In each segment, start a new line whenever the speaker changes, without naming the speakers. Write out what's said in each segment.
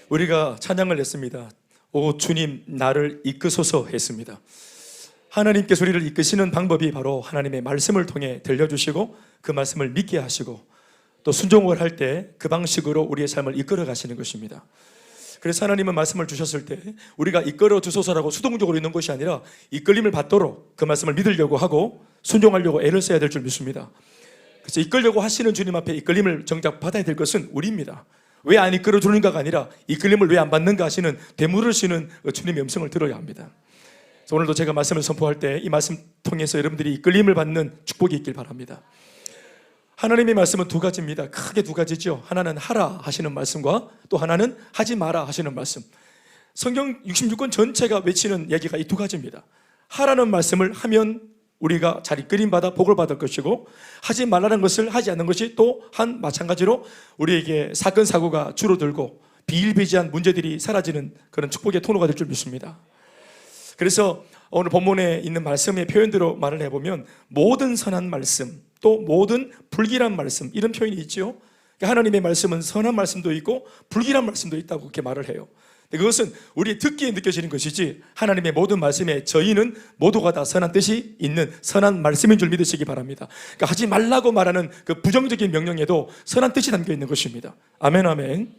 우리가 찬양을 했습니다. 오 주님 나를 이끄소서 했습니다. 하나님께서 우리를 이끄시는 방법이 바로 하나님의 말씀을 통해 들려주시고 그 말씀을 믿게 하시고 또 순종을 할 때 그 방식으로 우리의 삶을 이끌어 가시는 것입니다. 그래서 하나님은 말씀을 주셨을 때 우리가 이끌어 주소서라고 수동적으로 있는 것이 아니라 이끌림을 받도록 그 말씀을 믿으려고 하고 순종하려고 애를 써야 될 줄 믿습니다. 그래서 이끌려고 하시는 주님 앞에 이끌림을 정작 받아야 될 것은 우리입니다. 왜 안 이끌어 주는가가 아니라 이끌림을 왜 안 받는가 하시는 되물을 쉬는 주님의 음성을 들어야 합니다. 그래서 오늘도 제가 말씀을 선포할 때 이 말씀 통해서 여러분들이 이끌림을 받는 축복이 있길 바랍니다. 하나님의 말씀은 두 가지입니다. 크게 두 가지죠. 하나는 하라 하시는 말씀과 또 하나는 하지 마라 하시는 말씀. 성경 66권 전체가 외치는 얘기가 이 두 가지입니다. 하라는 말씀을 하면 우리가 잘 이끌림 받아 복을 받을 것이고, 하지 말라는 것을 하지 않는 것이 또한 마찬가지로 우리에게 사건 사고가 줄어들고 비일비재한 문제들이 사라지는 그런 축복의 통로가 될 줄 믿습니다. 그래서 오늘 본문에 있는 말씀의 표현대로 말을 해보면 모든 선한 말씀, 또 모든 불길한 말씀, 이런 표현이 있죠. 하나님의 말씀은 선한 말씀도 있고 불길한 말씀도 있다고 그렇게 말을 해요. 그것은 우리 듣기에 느껴지는 것이지 하나님의 모든 말씀에 저희는 모두가 다 선한 뜻이 있는 선한 말씀인 줄 믿으시기 바랍니다. 그러니까 하지 말라고 말하는 그 부정적인 명령에도 선한 뜻이 담겨 있는 것입니다. 아멘 아멘.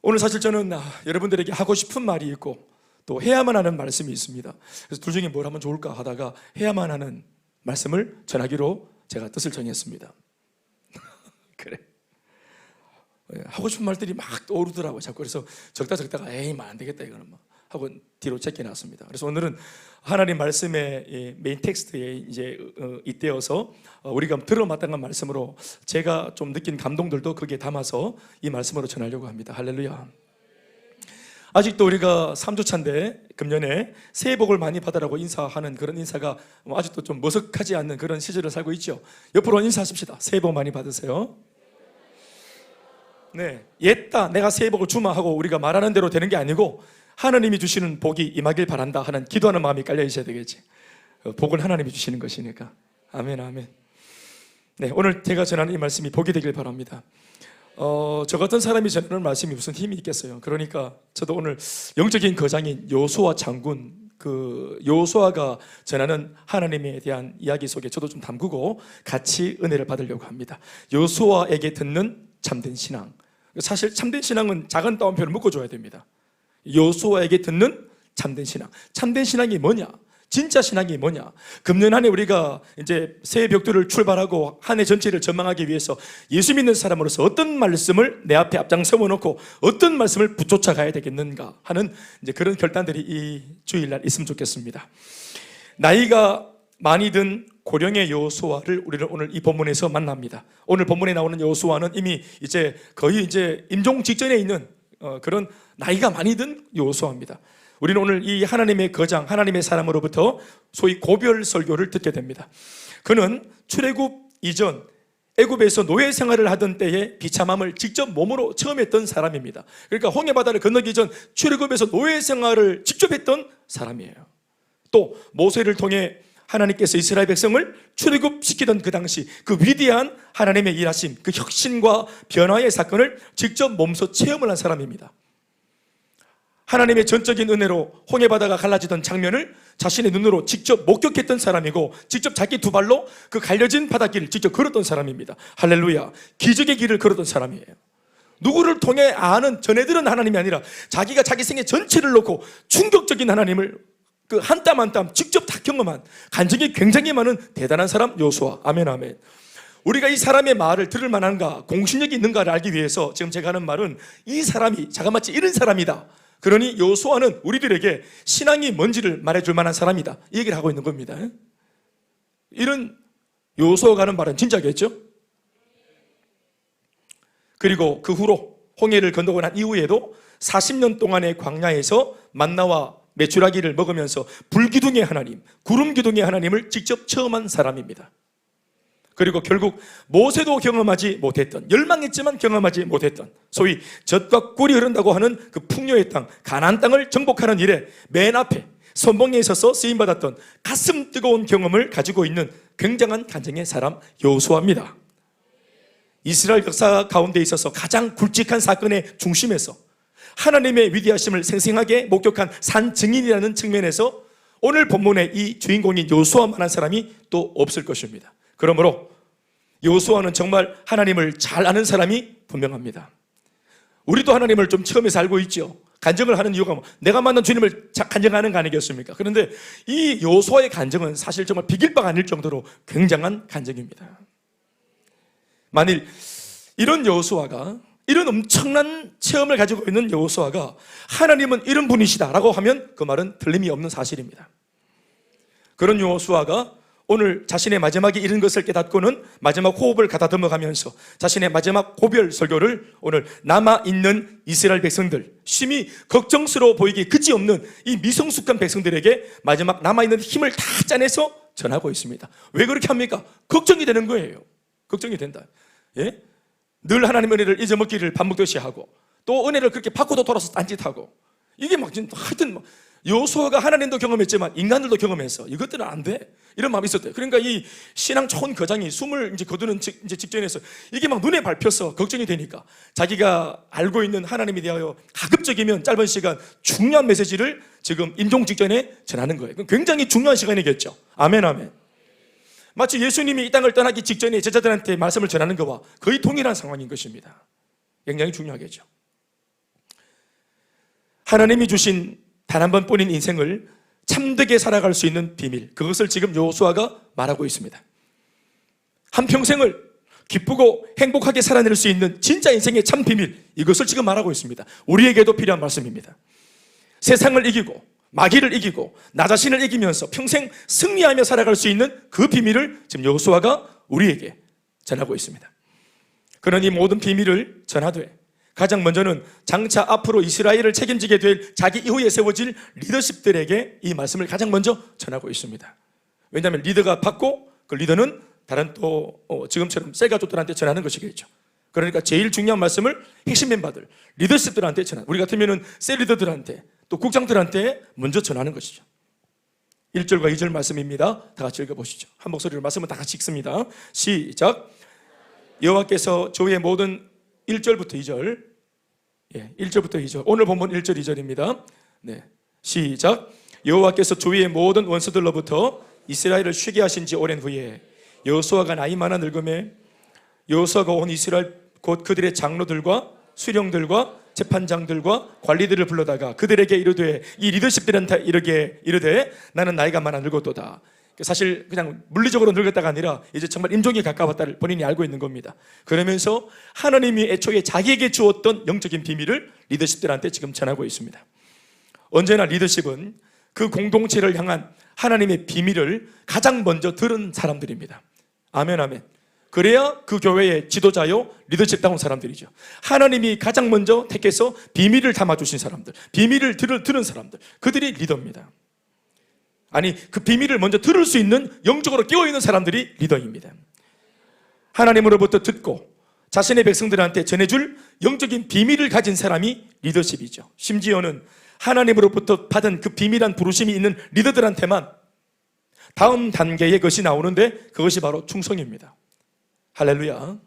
오늘 사실 저는 여러분들에게 하고 싶은 말이 있고 또 해야만 하는 말씀이 있습니다. 그래서 둘 중에 뭘 하면 좋을까 하다가 해야만 하는 말씀을 전하기로 제가 뜻을 정했습니다. 그래, 하고 싶은 말들이 막 떠오르더라고요. 자꾸. 그래서 적다가 에이 안 되겠다 이거는 막 하고 뒤로 제껴놨습니다. 그래서 오늘은 하나님 말씀의 메인 텍스트에 이제 잇대어서 우리가 들어마땅한 말씀으로 제가 좀 느낀 감동들도 거기에 담아서 이 말씀으로 전하려고 합니다. 할렐루야. 아직도 우리가 3주차인데 금년에 새해 복을 많이 받으라고 인사하는 그런 인사가 아직도 좀 머쓱하지 않는 그런 시절을 살고 있죠. 옆으로 인사하십시다. 새해 복 많이 받으세요. 네, 옛다 내가 새해 복을 주마 하고 우리가 말하는 대로 되는 게 아니고 하나님이 주시는 복이 임하길 바란다 하는 기도하는 마음이 깔려 있어야 되겠지. 복은 하나님이 주시는 것이니까. 아멘 아멘. 네, 오늘 제가 전하는 이 말씀이 복이 되길 바랍니다. 저 같은 사람이 전하는 말씀이 무슨 힘이 있겠어요. 그러니까 저도 오늘 영적인 거장인 여호수아 장군, 그 여호수아가 전하는 하나님에 대한 이야기 속에 저도 좀 담그고 같이 은혜를 받으려고 합니다. 여호수아에게 듣는 참된 신앙. 사실 참된 신앙은 작은 따옴표를 묶어줘야 됩니다. 여호수아에게 듣는 참된 신앙. 참된 신앙이 뭐냐? 진짜 신앙이 뭐냐? 금년 한 해 우리가 이제 새해 벽두를 출발하고 한 해 전체를 전망하기 위해서 예수 믿는 사람으로서 어떤 말씀을 내 앞에 앞장서 놓고 어떤 말씀을 붙여쳐 가야 되겠는가 하는 이제 그런 결단들이 이 주일날 있으면 좋겠습니다. 나이가 많이 든 고령의 여호수아를 우리는 오늘 이 본문에서 만납니다. 오늘 본문에 나오는 여호수아는 이미 이제 거의 이제 임종 직전에 있는 그런 나이가 많이 든 여호수아입니다. 우리는 오늘 이 하나님의 거장, 하나님의 사람으로부터 소위 고별 설교를 듣게 됩니다. 그는 출애굽 이전 애굽에서 노예 생활을 하던 때에 비참함을 직접 몸으로 체험했던 사람입니다. 그러니까 홍해바다를 건너기 전 출애굽에서 노예 생활을 직접 했던 사람이에요. 또 모세를 통해 하나님께서 이스라엘 백성을 출애굽시키던 그 당시 그 위대한 하나님의 일하심, 그 혁신과 변화의 사건을 직접 몸소 체험을 한 사람입니다. 하나님의 전적인 은혜로 홍해바다가 갈라지던 장면을 자신의 눈으로 직접 목격했던 사람이고 직접 자기 두 발로 그 갈려진 바닷길을 직접 걸었던 사람입니다. 할렐루야. 기적의 길을 걸었던 사람이에요. 누구를 통해 아는 전해들은 하나님이 아니라 자기가 자기 생애 전체를 놓고 충격적인 하나님을 그 한 땀 한 땀 직접 다 경험한 간증이 굉장히 많은 대단한 사람 여호수아. 아멘 아멘. 우리가 이 사람의 말을 들을 만한가, 공신력이 있는가를 알기 위해서 지금 제가 하는 말은 이 사람이 자그마치 이런 사람이다. 그러니 여호수아는 우리들에게 신앙이 뭔지를 말해줄 만한 사람이다, 이 얘기를 하고 있는 겁니다. 이런 여호수아가 하는 말은 진짜겠죠? 그리고 그 후로 홍해를 건너고 난 이후에도 40년 동안의 광야에서 만나와 메추라기를 먹으면서 불기둥의 하나님, 구름기둥의 하나님을 직접 체험한 사람입니다. 그리고 결국 모세도 경험하지 못했던, 열망했지만 경험하지 못했던 소위 젖과 꿀이 흐른다고 하는 그 풍요의 땅, 가나안 땅을 정복하는 일에 맨 앞에 선봉에 있어서 쓰임받았던 가슴 뜨거운 경험을 가지고 있는 굉장한 간증의 사람 여호수아입니다. 이스라엘 역사 가운데 있어서 가장 굵직한 사건의 중심에서 하나님의 위대하심을 생생하게 목격한 산 증인이라는 측면에서 오늘 본문의 이 주인공인 여호수아만한 사람이 또 없을 것입니다. 그러므로 여호수아는 정말 하나님을 잘 아는 사람이 분명합니다. 우리도 하나님을 좀 처음에서 알고 있죠. 간증을 하는 이유가 내가 만난 주님을 간증하는 거 아니겠습니까? 그런데 이 여호수아의 간증은 사실 정말 비길 바가 아닐 정도로 굉장한 간증입니다. 만일 이런 여호수아가, 이런 엄청난 체험을 가지고 있는 여호수아가 하나님은 이런 분이시다라고 하면 그 말은 틀림이 없는 사실입니다. 그런 여호수아가 오늘 자신의 마지막에 이른 것을 깨닫고는 마지막 호흡을 가다듬어 가면서 자신의 마지막 고별 설교를 오늘 남아있는 이스라엘 백성들, 심히 걱정스러워 보이기 그지없는 이 미성숙한 백성들에게 마지막 남아있는 힘을 다 짜내서 전하고 있습니다. 왜 그렇게 합니까? 걱정이 되는 거예요. 걱정이 된다. 예? 늘 하나님의 은혜를 잊어먹기를 밥 먹듯이 하고, 또 은혜를 그렇게 받고도 돌아서 딴짓하고, 이게 막 하여튼 여호수아가 하나님도 경험했지만 인간들도 경험해서 이것들은 안 돼, 이런 마음이 있었대요. 그러니까 이 신앙 촌 거장이 숨을 이제 거두는 이제 직전에서 이게 막 눈에 밟혀서 걱정이 되니까 자기가 알고 있는 하나님에 대하여 가급적이면 짧은 시간 중요한 메시지를 지금 임종 직전에 전하는 거예요. 굉장히 중요한 시간이겠죠. 아멘, 아멘. 마치 예수님이 이 땅을 떠나기 직전에 제자들한테 말씀을 전하는 것과 거의 동일한 상황인 것입니다. 굉장히 중요하겠죠. 하나님이 주신 단 한 번뿐인 인생을 참되게 살아갈 수 있는 비밀, 그것을 지금 여호수아가 말하고 있습니다. 한평생을 기쁘고 행복하게 살아낼 수 있는 진짜 인생의 참 비밀, 이것을 지금 말하고 있습니다. 우리에게도 필요한 말씀입니다. 세상을 이기고 마귀를 이기고 나 자신을 이기면서 평생 승리하며 살아갈 수 있는 그 비밀을 지금 여호수아가 우리에게 전하고 있습니다. 그런 이 모든 비밀을 전하되 가장 먼저는 장차 앞으로 이스라엘을 책임지게 될 자기 이후에 세워질 리더십들에게 이 말씀을 가장 먼저 전하고 있습니다. 왜냐하면 리더가 받고 그 리더는 다른 또 지금처럼 셀가족들한테 전하는 것이겠죠. 그러니까 제일 중요한 말씀을 핵심 멤버들, 리더십들한테 전하는, 우리 같으면 셀 리더들한테 또 국장들한테 먼저 전하는 것이죠. 1절과 2절 말씀입니다. 다 같이 읽어보시죠. 한 목소리로 말씀을 다 같이 읽습니다. 시작. 여호와께서 저희의 모든 1절부터 2절, 1절부터 2절, 오늘 본문 1절 2절입니다. 네, 시작. 여호와께서 주위의 모든 원수들로부터 이스라엘을 쉬게 하신 지 오랜 후에 여호수아가 나이 많아 늙음에 여호수아가 온 이스라엘 곧 그들의 장로들과 수령들과 재판장들과 관리들을 불러다가 그들에게 이르되, 이 리더십들한테 이르되 나는 나이가 많아 늙었도다. 사실 그냥 물리적으로 늙었다가 아니라 이제 정말 임종이 가까웠다를 본인이 알고 있는 겁니다. 그러면서 하나님이 애초에 자기에게 주었던 영적인 비밀을 리더십들한테 지금 전하고 있습니다. 언제나 리더십은 그 공동체를 향한 하나님의 비밀을 가장 먼저 들은 사람들입니다. 아멘, 아멘. 그래야 그 교회의 지도자요 리더십다운 사람들이죠. 하나님이 가장 먼저 택해서 비밀을 담아주신 사람들, 비밀을 들은 사람들, 그들이 리더입니다. 아니, 그 비밀을 먼저 들을 수 있는, 영적으로 깨어있는 사람들이 리더입니다. 하나님으로부터 듣고 자신의 백성들한테 전해줄 영적인 비밀을 가진 사람이 리더십이죠. 심지어는 하나님으로부터 받은 그 비밀한 부르심이 있는 리더들한테만 다음 단계의 것이 나오는데 그것이 바로 충성입니다. 할렐루야.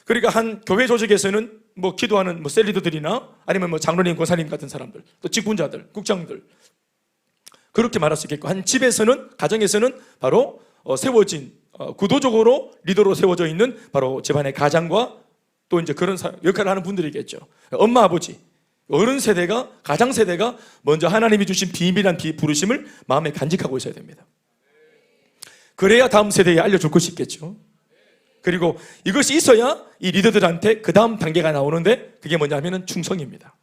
그러니까 한 교회 조직에서는 기도하는 셀 리더들이나 아니면 장로님, 권사님 같은 사람들, 또 직분자들, 국장들, 그렇게 말할 수 있겠고, 한 집에서는, 가정에서는 바로 세워진, 구도적으로 리더로 세워져 있는 바로 집안의 가장과 또 이제 그런 역할을 하는 분들이겠죠. 엄마, 아버지, 어른 세대가, 가장 세대가 먼저 하나님이 주신 비밀한 부르심을 마음에 간직하고 있어야 됩니다. 그래야 다음 세대에 알려줄 것이 있겠죠. 그리고 이것이 있어야 이 리더들한테 그 다음 단계가 나오는데, 그게 뭐냐면은 충성입니다.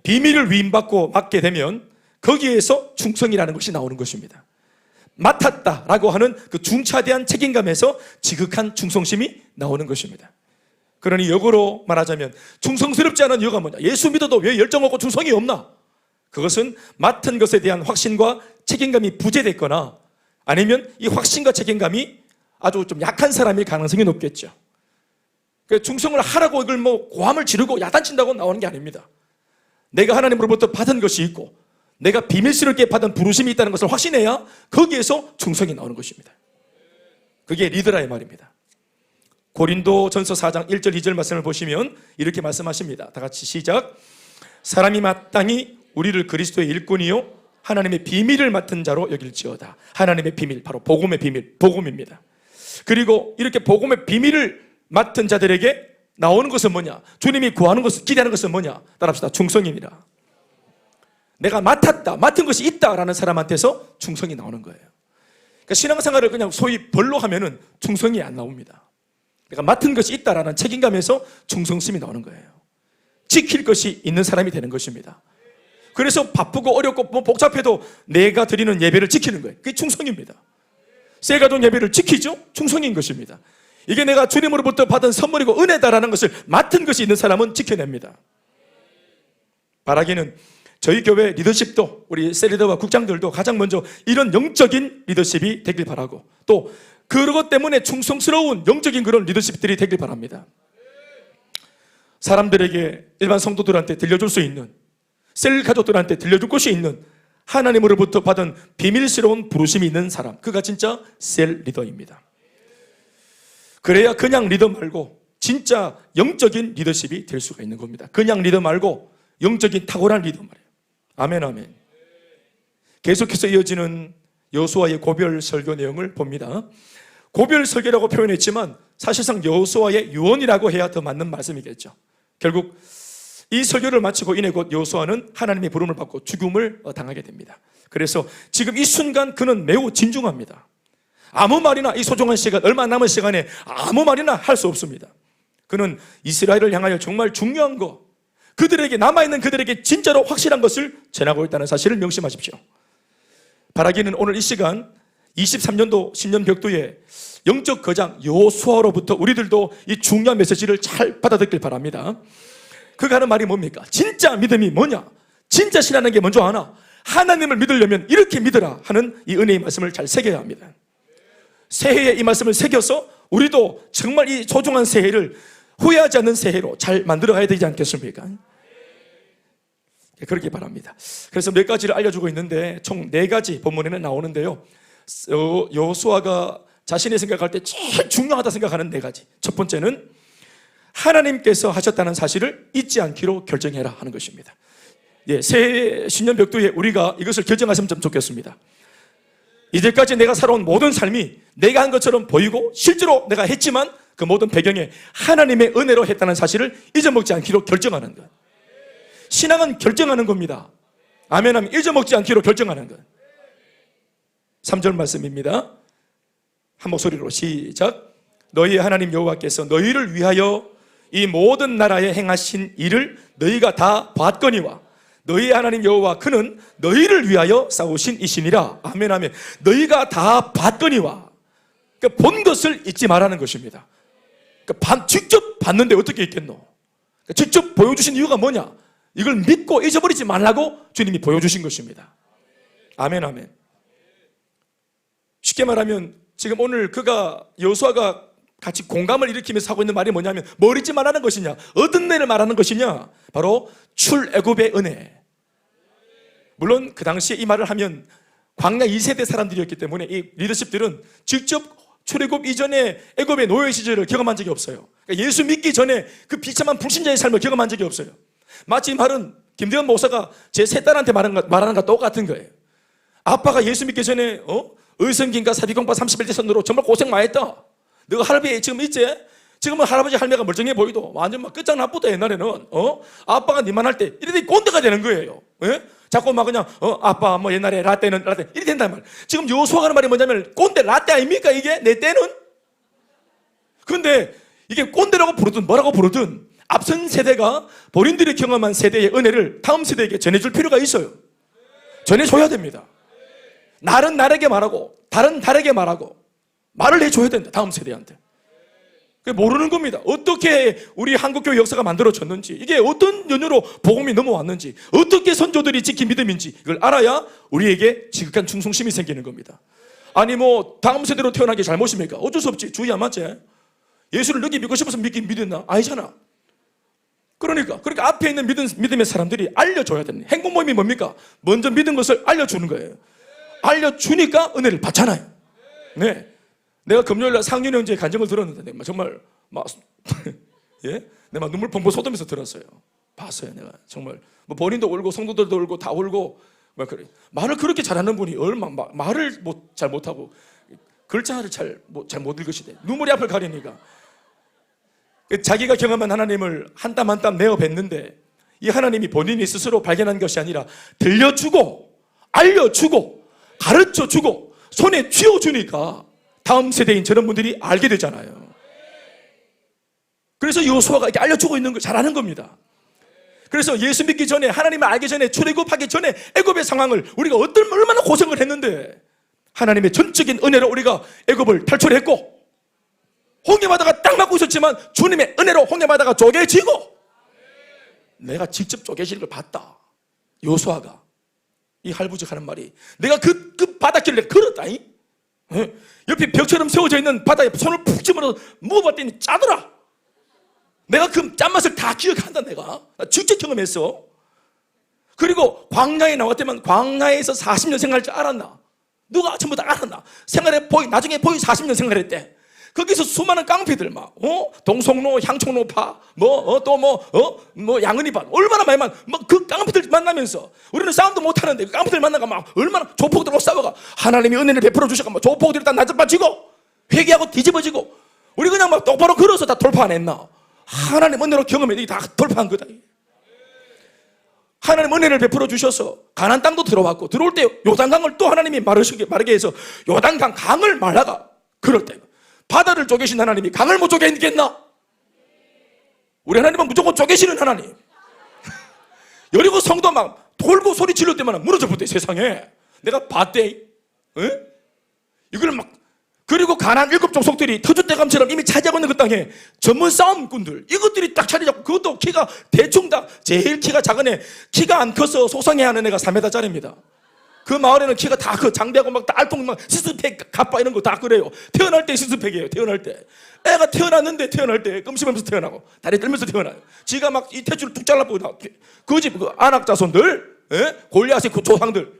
비밀을 위임받고 맡게 되면 거기에서 충성이라는 것이 나오는 것입니다. 맡았다라고 하는 그 중차대한 책임감에서 지극한 충성심이 나오는 것입니다. 그러니 역으로 말하자면 충성스럽지 않은 이유가 뭐냐? 예수 믿어도 왜 열정 없고 충성이 없나? 그것은 맡은 것에 대한 확신과 책임감이 부재됐거나, 아니면 이 확신과 책임감이 아주 좀 약한 사람일 가능성이 높겠죠. 충성을 하라고 이걸 뭐 고함을 지르고 야단친다고 나오는 게 아닙니다. 내가 하나님으로부터 받은 것이 있고 내가 비밀스럽게 받은 부르심이 있다는 것을 확신해야 거기에서 충성이 나오는 것입니다. 그게 리더라의 말입니다. 고린도전서 4장 1절 2절 말씀을 보시면 이렇게 말씀하십니다. 다 같이 시작. 사람이 마땅히 우리를 그리스도의 일꾼이요 하나님의 비밀을 맡은 자로 여길지어다. 하나님의 비밀, 바로 복음의 비밀, 복음입니다. 그리고 이렇게 복음의 비밀을 맡은 자들에게 나오는 것은 뭐냐? 주님이 구하는 것을, 기대하는 것은 뭐냐? 따라합시다. 충성입니다. 내가 맡은 것이 있다라는 사람한테서 충성이 나오는 거예요. 그러니까 신앙생활을 그냥 소위 벌로 하면은 충성이 안 나옵니다. 내가 맡은 것이 있다라는 책임감에서 충성심이 나오는 거예요. 지킬 것이 있는 사람이 되는 것입니다. 그래서 바쁘고 어렵고 뭐 복잡해도 내가 드리는 예배를 지키는 거예요. 그게 충성입니다. 쇠가족 예배를 지키죠? 충성인 것입니다. 이게 내가 주님으로부터 받은 선물이고 은혜다라는 것을 맡은 것이 있는 사람은 지켜냅니다. 바라기는 저희 교회 리더십도 우리 셀리더와 국장들도 가장 먼저 이런 영적인 리더십이 되길 바라고 또 그것 때문에 충성스러운 영적인 그런 리더십들이 되길 바랍니다. 사람들에게 일반 성도들한테 들려줄 수 있는 셀 가족들한테 들려줄 것이 있는 하나님으로부터 받은 비밀스러운 부르심이 있는 사람, 그가 진짜 셀 리더입니다. 그래야 그냥 리더 말고 진짜 영적인 리더십이 될 수가 있는 겁니다. 그냥 리더 말고 영적인 탁월한 리더 말이에요. 아멘 아멘. 계속해서 이어지는 여호수아의 고별 설교 내용을 봅니다. 고별 설교라고 표현했지만 사실상 여호수아의 유언이라고 해야 더 맞는 말씀이겠죠. 결국 이 설교를 마치고 이내 곧 여호수아는 하나님의 부름을 받고 죽음을 당하게 됩니다. 그래서 지금 이 순간 그는 매우 진중합니다. 아무 말이나 이 소중한 시간, 얼마 남은 시간에 아무 말이나 할 수 없습니다. 그는 이스라엘을 향하여 정말 중요한 거, 그들에게 남아있는 그들에게 진짜로 확실한 것을 전하고 있다는 사실을 명심하십시오. 바라기는 오늘 이 시간 23년도 신년벽두에 영적 거장 여호수아로부터 우리들도 이 중요한 메시지를 잘 받아듣길 바랍니다. 그가 하는 말이 뭡니까? 진짜 믿음이 뭐냐? 진짜 신하는 게 먼저 하나? 하나님을 믿으려면 이렇게 믿으라 하는 이 은혜의 말씀을 잘 새겨야 합니다. 새해에 이 말씀을 새겨서 우리도 정말 이 소중한 새해를 후회하지 않는 새해로 잘 만들어가야 되지 않겠습니까? 그렇게 바랍니다. 그래서 몇 가지를 알려주고 있는데 총 4가지 본문에는 나오는데요. 여호수아가 자신이 생각할 때 제일 중요하다 생각하는 4가지. 첫 번째는 하나님께서 하셨다는 사실을 잊지 않기로 결정해라 하는 것입니다. 예, 새해 신년벽두에 우리가 이것을 결정하시면 좀 좋겠습니다. 이제까지 내가 살아온 모든 삶이 내가 한 것처럼 보이고 실제로 내가 했지만 그 모든 배경에 하나님의 은혜로 했다는 사실을 잊어먹지 않기로 결정하는 것. 신앙은 결정하는 겁니다. 아멘 하면 잊어먹지 않기로 결정하는 것. 3절 말씀입니다. 한 목소리로 시작. 너희의 하나님 여호와께서 너희를 위하여 이 모든 나라에 행하신 일을 너희가 다 봤거니와 너희의 하나님 여호와 그는 너희를 위하여 싸우신 이시니라. 아멘 아멘. 너희가 다 봤거니와, 그러니까 본 것을 잊지 말라는 것입니다. 그러니까 직접 봤는데 어떻게 있겠노? 그러니까 직접 보여주신 이유가 뭐냐? 이걸 믿고 잊어버리지 말라고 주님이 보여주신 것입니다. 아멘 아멘. 쉽게 말하면 지금 오늘 여호수아가 같이 공감을 일으키면서 하고 있는 말이 뭐냐면 뭘 잊지 말라는 것이냐? 어떤 은혜를 말하는 것이냐? 바로 출애굽의 은혜. 물론 그 당시에 이 말을 하면 광야 2세대 사람들이었기 때문에 이 리더십들은 직접 출애굽 이전에 애굽의 노예 시절을 경험한 적이 없어요. 그러니까 예수 믿기 전에 그 비참한 불신자의 삶을 경험한 적이 없어요. 마치 이 말은 김대현 목사가 제 세 딸한테 말하는 것과 똑같은 거예요. 아빠가 예수 믿기 전에 의성기인가 사비공파 31대 선으로 정말 고생 많이 했다. 너가 할아버지 지금 있지? 지금은 할아버지 할매가 멀쩡해 보이도 완전 막 끝장났보다 옛날에는 아빠가 니만 할 때 이래도 꼰대가 되는 거예요. 예? 자꾸 막 그냥 아빠 뭐 옛날에 라떼는 라떼 이래 된단 말. 지금 여호수아가 하는 말이 뭐냐면 꼰대 라떼 아닙니까 이게? 내 때는? 그런데 이게 꼰대라고 부르든 뭐라고 부르든 앞선 세대가 본인들이 경험한 세대의 은혜를 다음 세대에게 전해줄 필요가 있어요. 전해줘야 됩니다. 날은 날에게 말하고 달은 달에게 말하고 말을 해줘야 된다. 다음 세대한테. 모르는 겁니다. 어떻게 우리 한국교회 역사가 만들어졌는지, 이게 어떤 연유로 복음이 넘어왔는지, 어떻게 선조들이 지킨 믿음인지 이걸 알아야 우리에게 지극한 충성심이 생기는 겁니다. 아니 뭐 다음 세대로 태어난 게 잘못입니까? 어쩔 수 없지. 주의 안 맞지? 예수를 늦게 믿고 싶어서 믿었나? 아니잖아. 그러니까 앞에 있는 믿음의 사람들이 알려줘야 되는, 행복 모임이 뭡니까? 먼저 믿은 것을 알려주는 거예요. 알려주니까 은혜를 받잖아요. 네. 내가 금요일날 상윤 형제의 간증을 들었는데 정말 막 예? 내가 눈물 펑펑 쏟으면서 들었어요. 봤어요. 내가 정말 뭐 본인도 울고 성도들도 울고 다 울고 막 그래. 말을 그렇게 잘하는 분이 얼마 말을 잘 못하고 글자를 잘 못 읽으시대. 눈물이 앞을 가리니까 자기가 경험한 하나님을 한 땀 한 땀 내어 뱉는데 이 하나님이 본인이 스스로 발견한 것이 아니라 들려주고 알려주고 가르쳐주고 손에 쥐어주니까 다음 세대인 저런 분들이 알게 되잖아요. 그래서 여호수아가 이렇게 알려주고 있는 걸 잘하는 겁니다. 그래서 예수 믿기 전에, 하나님을 알기 전에, 출애굽하기 전에 애굽의 상황을 우리가 얼마나 고생을 했는데 하나님의 전적인 은혜로 우리가 애굽을 탈출했고 홍해바다가 딱 막고 있었지만 주님의 은혜로 홍해바다가 쪼개지고 내가 직접 쪼개지는 걸 봤다. 여호수아가 이 할부족하는 말이 내가 그 바닷길을 걸었다잉. 옆에 벽처럼 세워져 있는 바다에 손을 푹 집어넣어 먹어봤더니 짜더라. 내가 그 짠맛을 다 기억한다. 내가 직접 경험했어. 그리고 광야에 나왔다면 광야에서 40년 생활할 줄 알았나? 누가 전부 다 알았나? 나중에 보이 40년 생활했대. 거기서 수많은 깡패들 동성로, 향촉로파, 양은이파 얼마나 많이 그 깡패들 만나면서 우리는 싸움도 못 하는데 그 깡패들 만나가 막 얼마나 조폭들하고 싸워가 하나님이 은혜를 베풀어 주셔가 막 조폭들이 다 낮아빠지고 회개하고 뒤집어지고 우리 그냥 막 똑바로 걸어서 다 돌파 안 했나? 하나님 은혜로 경험해 이게 다 돌파한 거다. 하나님 은혜를 베풀어 주셔서 가나안 땅도 들어왔고 들어올 때 요단강을 또 하나님이 마르게 해서 요단강 강을 말라가 그럴 때 바다를 쪼개신 하나님이 강을 못 쪼개겠나? 우리 하나님은 무조건 쪼개시는 하나님. 여리고 성도 막 돌고 소리 질러 때마다 무너져 버렸대. 세상에 내가 봤대. 이걸 막 그리고 가나안 7 족속들이 터줏대감처럼 이미 차지하고 있는 그 땅에 전문 싸움꾼들 이것들이 딱 자리 잡고 그것도 키가 대충 다 제일 키가 작은 애 키가 안 커서 속상해하는 애가 3m짜리입니다. 그 마을에는 키가 다 장비하고 막 알통 막 시스팩 갑바 이런 거 다 그래요. 태어날 때 시스팩이에요. 태어날 때 애가 태어났는데 태어날 때 끔찍하면서 태어나고 다리 떨면서 태어나요. 지가 막 이 태주를 뚝 잘라보고 그 집 안악 자손들 골리앗의 그 조상들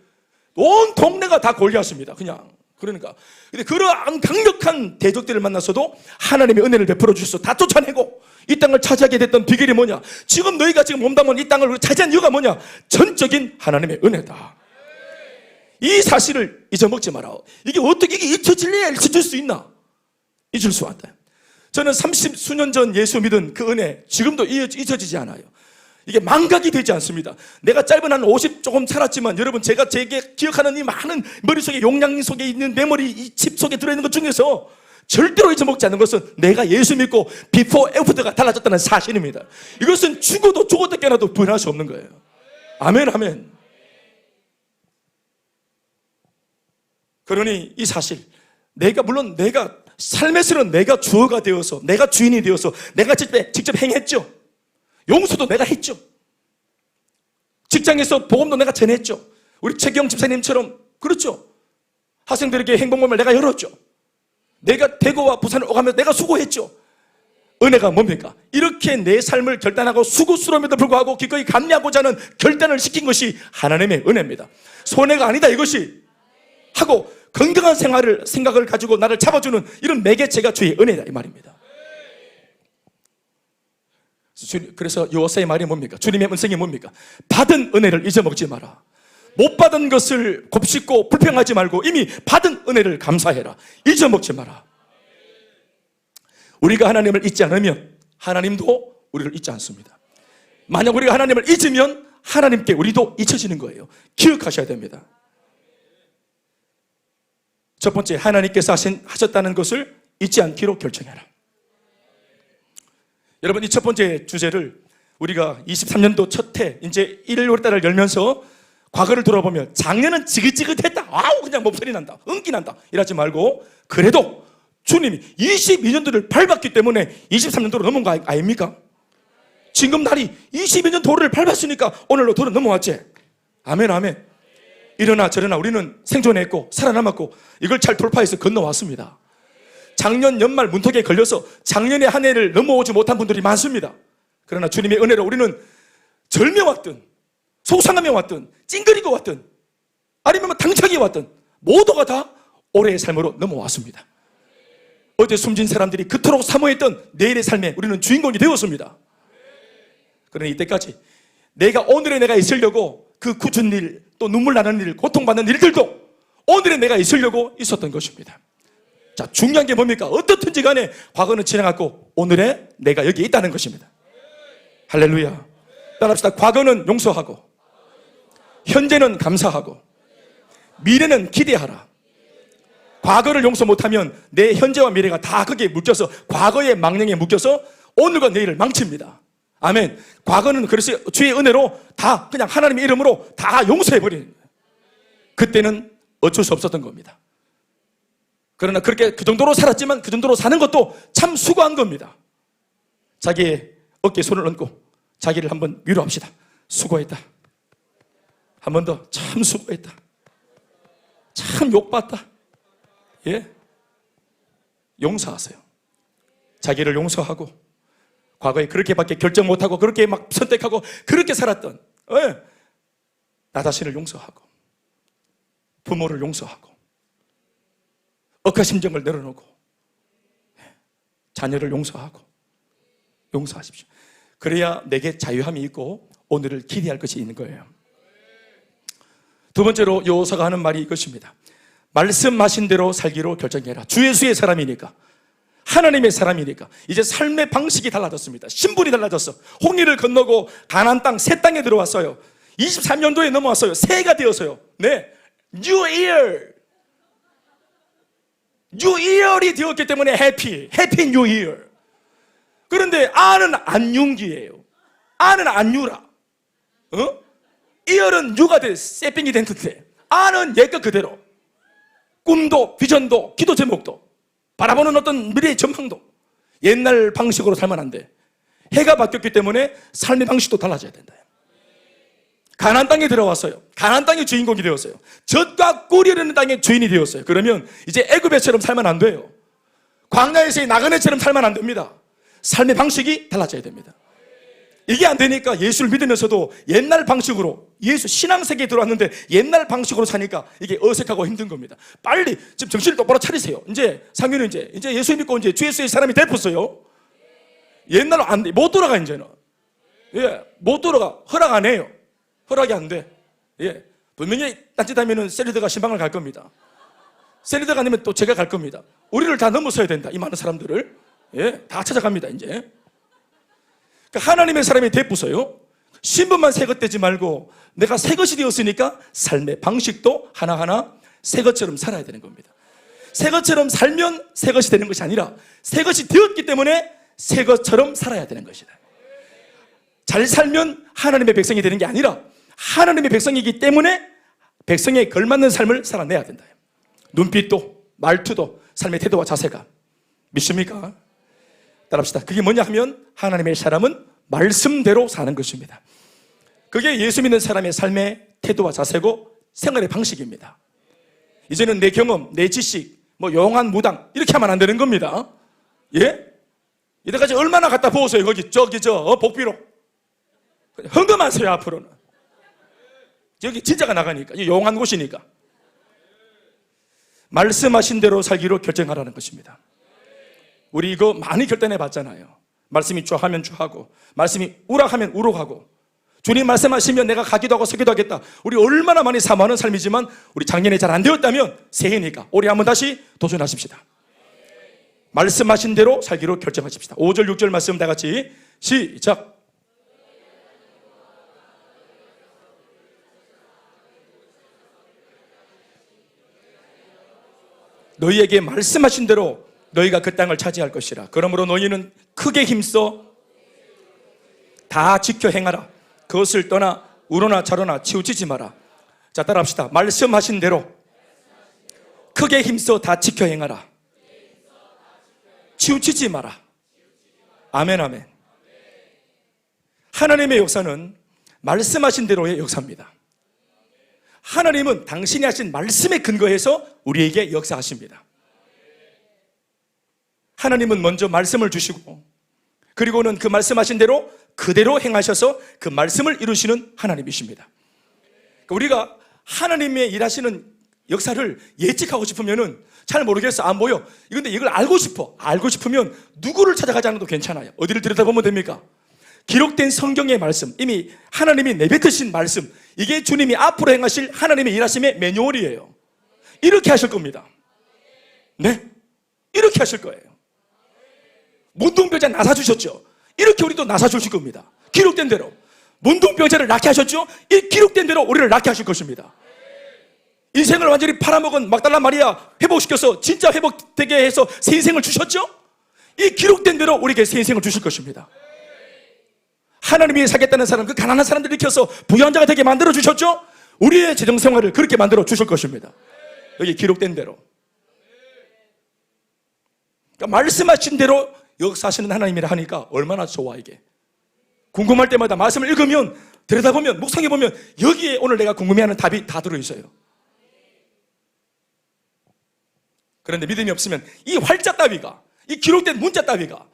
온 동네가 다 골리앗입니다. 그냥 그러니까 근데 그러한 강력한 대적들을 만났어도 하나님의 은혜를 베풀어 주셔서 다 쫓아내고 이 땅을 차지하게 됐던 비결이 뭐냐? 지금 너희가 지금 몸담은 이 땅을 차지한 이유가 뭐냐? 전적인 하나님의 은혜다. 이 사실을 잊어먹지 마라. 이게 어떻게 이게 잊혀질래야 잊혀질 수 있나? 잊을 수 없다. 저는 30수년 전 예수 믿은 그 은혜 지금도 잊혀지지 않아요. 이게 망각이 되지 않습니다. 내가 짧은 한 50 조금 살았지만 여러분 제가 제게 기억하는 이 많은 머릿속에 용량 속에 있는 메모리 이 칩 속에 들어있는 것 중에서 절대로 잊어먹지 않는 것은 내가 예수 믿고 비포 애프터가 달라졌다는 사실입니다. 이것은 죽어도 깨어나도 부인할 수 없는 거예요. 아멘 아멘. 그러니 이 사실 물론 내가 삶에서는 내가 주어가 되어서 내가 주인이 되어서 내가 직접 행했죠. 용서도 내가 했죠. 직장에서 복음도 내가 전했죠. 우리 최경 집사님처럼 그렇죠. 학생들에게 행복모임을 내가 열었죠. 내가 대구와 부산을 오가면서 내가 수고했죠. 은혜가 뭡니까? 이렇게 내 삶을 결단하고 수고스러움에도 불구하고 기꺼이 감내하고자 하는 결단을 시킨 것이 하나님의 은혜입니다. 손해가 아니다 이것이 하고 건강한 생각을 가지고 나를 잡아주는 이런 매개체가 주의 은혜다 이 말입니다. 그래서 여호사의 말이 뭡니까? 주님의 음성이 뭡니까? 받은 은혜를 잊어먹지 마라. 못 받은 것을 곱씹고 불평하지 말고 이미 받은 은혜를 감사해라. 잊어먹지 마라. 우리가 하나님을 잊지 않으면 하나님도 우리를 잊지 않습니다. 만약 우리가 하나님을 잊으면 하나님께 우리도 잊혀지는 거예요. 기억하셔야 됩니다. 첫 번째, 하나님께서 하셨다는 것을 잊지 않기로 결정해라. 여러분, 이 첫 번째 주제를 우리가 23년도 첫 해 이제 1월달을 열면서 과거를 돌아보면 작년은 지긋지긋했다. 아우 그냥 몸소리 난다. 은기 난다. 이러지 말고 그래도 주님이 22년도를 밟았기 때문에 23년도로 넘어온 거 아닙니까? 지금 날이 22년 도를 밟았으니까 오늘로 도로 넘어왔지. 아멘 아멘. 이러나 저러나 우리는 생존했고 살아남았고 이걸 잘 돌파해서 건너왔습니다. 작년 연말 문턱에 걸려서 작년에 한 해를 넘어오지 못한 분들이 많습니다. 그러나 주님의 은혜로 우리는 절며 왔든 속상하며 왔든 찡그리고 왔든 아니면 당차게 왔든 모두가 다 올해의 삶으로 넘어왔습니다. 어제 숨진 사람들이 그토록 사모했던 내일의 삶에 우리는 주인공이 되었습니다. 그러나 이때까지 오늘의 내가 있으려고 그 굳은 일, 또 눈물 나는 일, 고통받는 일들도 오늘의 내가 있으려고 있었던 것입니다. 자, 중요한 게 뭡니까? 어떻든지 간에 과거는 지나갔고 오늘의 내가 여기 있다는 것입니다. 할렐루야. 따라합시다. 과거는 용서하고 현재는 감사하고 미래는 기대하라. 과거를 용서 못하면 내 현재와 미래가 다 거기에 묶여서 과거의 망령에 묶여서 오늘과 내일을 망칩니다. 아멘. 과거는 그래서 주의 은혜로 다 그냥 하나님의 이름으로 다 용서해버리는 거예요. 그때는 어쩔 수 없었던 겁니다. 그러나 그렇게 그 정도로 살았지만 그 정도로 사는 것도 참 수고한 겁니다. 자기의 어깨에 손을 얹고 자기를 한번 위로합시다. 수고했다. 한 번 더 참 수고했다. 참 욕받다. 예? 용서하세요. 자기를 용서하고 과거에 그렇게밖에 결정 못하고 그렇게 막 선택하고 그렇게 살았던 나 자신을 용서하고 부모를 용서하고 억하심정을 내려놓고 자녀를 용서하고 용서하십시오. 그래야 내게 자유함이 있고 오늘을 기대할 것이 있는 거예요. 두 번째로 여호사가 하는 말이 이것입니다. 말씀하신 대로 살기로 결정해라. 주 예수의 사람이니까, 하나님의 사람이니까 이제 삶의 방식이 달라졌습니다. 신분이 달라졌어. 홍해를 건너고 가나안 땅, 새 땅에 들어왔어요. 23년도에 넘어왔어요. 새해가 되었어요. 네, New Year, New Year이 되었기 때문에 Happy New Year. 그런데 아는 안윤기예요. 아는 안유라. 이열은 유가 돼, 세핑이 됐는데 아는 옛것 그대로. 꿈도 비전도 기도 제목도 바라보는 어떤 미래의 전망도 옛날 방식으로 살면 안 돼. 해가 바뀌었기 때문에 삶의 방식도 달라져야 된다. 가나안 땅에 들어왔어요. 가나안 땅의 주인공이 되었어요. 젖과 꿀이 흐르는 땅의 주인이 되었어요. 그러면 이제 애굽에처럼 살면 안 돼요. 광야에서의 나그네처럼 살면 안 됩니다. 삶의 방식이 달라져야 됩니다. 이게 안 되니까 예수를 믿으면서도 옛날 방식으로, 예수 신앙세계에 들어왔는데 옛날 방식으로 사니까 이게 어색하고 힘든 겁니다. 빨리 지금 정신을 똑바로 차리세요. 이제 상윤은 이제 예수 믿고 이제 주 예수의 사람이 됐었어요. 옛날로 안 돼. 못 돌아가 이제는. 예, 못 돌아가. 허락 안 해요. 허락이 안 돼. 예, 분명히 딴짓하면은 셀리더가 신방을 갈 겁니다. 셀리더가 아니면 또 제가 갈 겁니다. 우리를 다 넘어서야 된다. 이 많은 사람들을. 예, 다 찾아갑니다 이제. 하나님의 사람이 되었어요. 신분만 새 것 되지 말고 내가 새 것이 되었으니까 삶의 방식도 하나하나 새 것처럼 살아야 되는 겁니다. 새 것처럼 살면 새 것이 되는 것이 아니라 새 것이 되었기 때문에 새 것처럼 살아야 되는 것이다. 잘 살면 하나님의 백성이 되는 게 아니라 하나님의 백성이기 때문에 백성에 걸맞는 삶을 살아내야 된다. 눈빛도 말투도 삶의 태도와 자세가. 믿습니까? 따라합시다. 그게 뭐냐 하면 하나님의 사람은 말씀대로 사는 것입니다. 그게 예수 믿는 사람의 삶의 태도와 자세고 생활의 방식입니다. 이제는 내 경험, 내 지식, 용한 무당 이렇게 하면 안 되는 겁니다. 예? 이때까지 얼마나 갖다 부었어요. 거기 복비로 헌금하세요. 앞으로는 여기 진짜가 나가니까, 용한 곳이니까. 말씀하신 대로 살기로 결정하라는 것입니다. 우리 이거 많이 결단해 봤잖아요. 말씀이 좌하면 좌하고 말씀이 우락하면 우락하고 주님 말씀하시면 내가 가기도 하고 서기도 하겠다. 우리 얼마나 많이 사모하는 삶이지만 우리 작년에 잘 안 되었다면 새해니까 올해 한번 다시 도전하십시다. 말씀하신 대로 살기로 결정하십시다. 5절 6절 말씀 다 같이 시작. 너희에게 말씀하신 대로 너희가 그 땅을 차지할 것이라. 그러므로 너희는 크게 힘써 다 지켜 행하라. 그것을 떠나 우로나 좌로나 치우치지 마라. 자, 따라합시다. 말씀하신 대로 크게 힘써 다 지켜 행하라. 치우치지 마라. 아멘, 아멘. 하나님의 역사는 말씀하신 대로의 역사입니다. 하나님은 당신이 하신 말씀에 근거해서 우리에게 역사하십니다. 하나님은 먼저 말씀을 주시고 그리고는 그 말씀하신 대로 그대로 행하셔서 그 말씀을 이루시는 하나님이십니다. 우리가 하나님의 일하시는 역사를 예측하고 싶으면은 잘 모르겠어, 안 보여. 그런데 이걸 알고 싶으면 누구를 찾아가지 않아도 괜찮아요. 어디를 들여다보면 됩니까? 기록된 성경의 말씀, 이미 하나님이 내뱉으신 말씀, 이게 주님이 앞으로 행하실 하나님의 일하심의 매뉴얼이에요. 이렇게 하실 겁니다. 네, 이렇게 하실 거예요. 문둥병자 나사주셨죠? 이렇게 우리도 나사주실 겁니다. 기록된 대로. 문둥병자를 낫게 하셨죠? 이 기록된 대로 우리를 낫게 하실 것입니다. 인생을 완전히 팔아먹은 막달라 마리아 회복시켜서 진짜 회복되게 해서 새 인생을 주셨죠? 이 기록된 대로 우리에게 새 인생을 주실 것입니다. 하나님이 살겠다는 사람, 그 가난한 사람들을 일으켜서 부유한 자가 되게 만들어 주셨죠? 우리의 재정생활을 그렇게 만들어 주실 것입니다. 여기 기록된 대로. 그러니까 말씀하신 대로 역사하시는 하나님이라 하니까 얼마나 좋아 이게. 궁금할 때마다 말씀을 읽으면, 들여다보면, 묵상해보면 여기에 오늘 내가 궁금해하는 답이 다 들어있어요. 그런데 믿음이 없으면 이 활자 따위가, 이 기록된 문자 따위가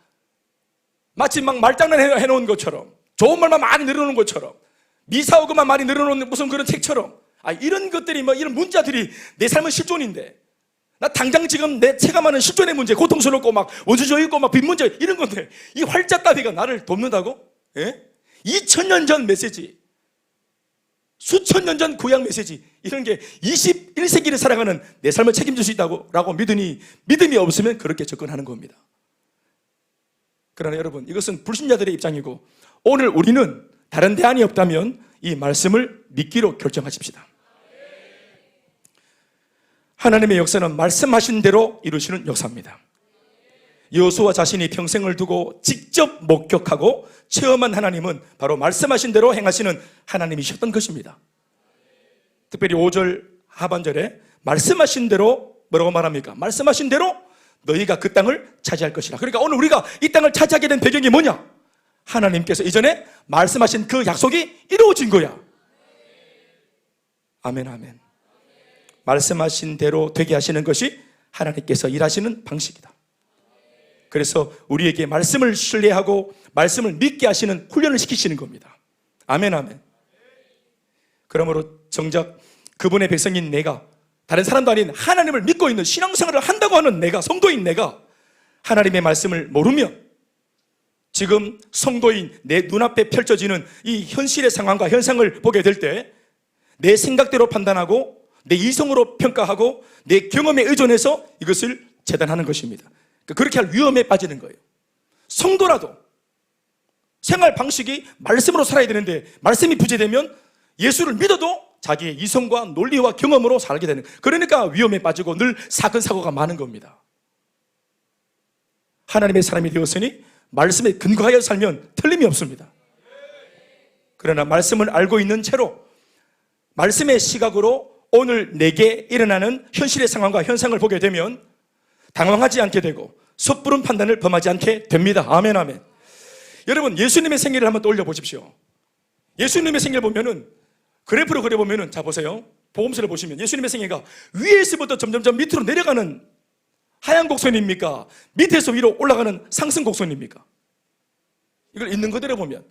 마치 막 말장난 해놓은 것처럼, 좋은 말만 많이 늘어놓은 것처럼, 미사오그만 많이 늘어놓은 무슨 그런 책처럼, 이런 것들이 이런 문자들이 내 삶은 실존인데, 나 당장 지금 내 체감하는 실존의 문제, 고통스럽고 막 원수저 있고 막 빈 문제 이런 건데, 이 활자 따위가 나를 돕는다고? 예? 2000년 전 메시지, 수천 년 전 구약 메시지, 이런 게 21세기를 살아가는 내 삶을 책임질 수 있다고 라고 믿음이 없으면 그렇게 접근하는 겁니다. 그러나 여러분, 이것은 불신자들의 입장이고, 오늘 우리는 다른 대안이 없다면 이 말씀을 믿기로 결정하십시다. 하나님의 역사는 말씀하신 대로 이루시는 역사입니다. 여호수아 자신이 평생을 두고 직접 목격하고 체험한 하나님은 바로 말씀하신 대로 행하시는 하나님이셨던 것입니다. 특별히 5절 하반절에 말씀하신 대로 뭐라고 말합니까? 말씀하신 대로 너희가 그 땅을 차지할 것이라. 그러니까 오늘 우리가 이 땅을 차지하게 된 배경이 뭐냐? 하나님께서 이전에 말씀하신 그 약속이 이루어진 거야. 아멘, 아멘. 말씀하신 대로 되게 하시는 것이 하나님께서 일하시는 방식이다. 그래서 우리에게 말씀을 신뢰하고 말씀을 믿게 하시는 훈련을 시키시는 겁니다. 아멘, 아멘. 그러므로 정작 그분의 백성인 내가, 다른 사람도 아닌 하나님을 믿고 있는 신앙생활을 한다고 하는 내가, 성도인 내가 하나님의 말씀을 모르면 지금 성도인 내 눈앞에 펼쳐지는 이 현실의 상황과 현상을 보게 될 때 내 생각대로 판단하고 내 이성으로 평가하고 내 경험에 의존해서 이것을 재단하는 것입니다. 그렇게 할 위험에 빠지는 거예요. 성도라도 생활 방식이 말씀으로 살아야 되는데 말씀이 부재되면 예수를 믿어도 자기의 이성과 논리와 경험으로 살게 되는, 그러니까 위험에 빠지고 늘 사건 사고가 많은 겁니다. 하나님의 사람이 되었으니 말씀에 근거하여 살면 틀림이 없습니다. 그러나 말씀을 알고 있는 채로 말씀의 시각으로 오늘 내게 일어나는 현실의 상황과 현상을 보게 되면 당황하지 않게 되고 섣부른 판단을 범하지 않게 됩니다. 아멘, 아멘. 여러분, 예수님의 생애를 한번 떠올려 보십시오. 예수님의 생애를 보면은, 그래프로 그려보면은, 자 보세요. 복음서를 보시면 예수님의 생애가 위에서부터 점점점 밑으로 내려가는 하얀 곡선입니까? 밑에서 위로 올라가는 상승 곡선입니까? 이걸 있는 그대로 보면,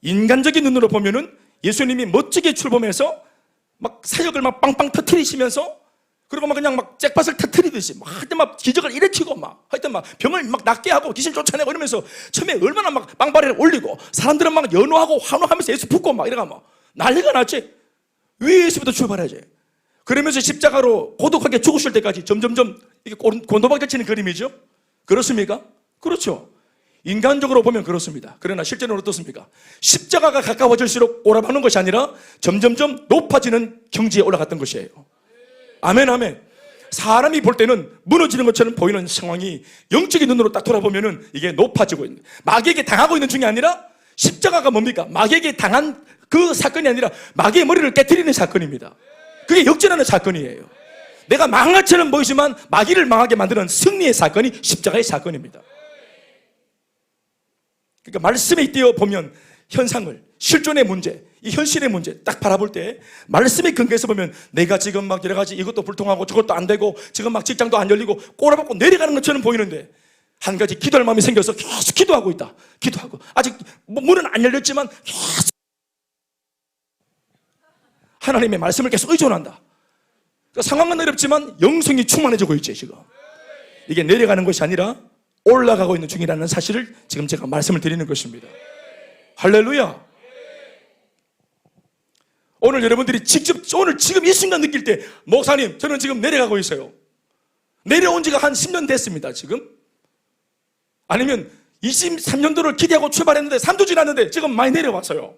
인간적인 눈으로 보면은 예수님이 멋지게 출범해서 막 사역을 막 빵빵 터트리시면서, 그리고 막 그냥 막 잭팟을 터트리듯이 막 하여튼 막 기적을 일으키고 막 하여튼 막 병을 막 낫게 하고 귀신 쫓아내고 이러면서 처음에 얼마나 막 빵바리를 올리고 사람들은 막 연호하고 환호하면서 예수 붙고 막 이래가 막 난리가 났지. 위에서부터 출발해야지. 그러면서 십자가로 고독하게 죽으실 때까지 점점점 이게 곤도박질 치는 그림이죠. 그렇습니까? 그렇죠. 인간적으로 보면 그렇습니다. 그러나 실제로는 어떻습니까? 십자가가 가까워질수록 오라버는 것이 아니라 점점점 높아지는 경지에 올라갔던 것이에요. 아멘, 아멘. 사람이 볼 때는 무너지는 것처럼 보이는 상황이 영적인 눈으로 딱 돌아보면은 이게 높아지고 있는, 마귀에게 당하고 있는 중이 아니라, 십자가가 뭡니까? 마귀에게 당한 그 사건이 아니라 마귀의 머리를 깨트리는 사건입니다. 그게 역전하는 사건이에요. 내가 망한 것처럼 보이지만 마귀를 망하게 만드는 승리의 사건이 십자가의 사건입니다. 그러니까 말씀에 띄어 보면 현상을, 실존의 문제, 이 현실의 문제 딱 바라볼 때 말씀의 근거에서 보면 내가 지금 막 여러 가지 이것도 불통하고 저것도 안 되고 지금 막 직장도 안 열리고 꼬라박고 내려가는 것처럼 보이는데 한 가지 기도할 마음이 생겨서 계속 기도하고 있다. 기도하고 아직 문은 안 열렸지만 계속 하나님의 말씀을 계속 의존한다. 그러니까 상황은 어렵지만 영성이 충만해지고 있지 지금. 이게 내려가는 것이 아니라 올라가고 있는 중이라는 사실을 지금 제가 말씀을 드리는 것입니다. 할렐루야. 오늘 여러분들이 직접 오늘 지금 이 순간 느낄 때 목사님 저는 지금 내려가고 있어요. 내려온 지가 한 10년 됐습니다 지금. 아니면 23년도를 기대하고 출발했는데 3주 지났는데 지금 많이 내려왔어요.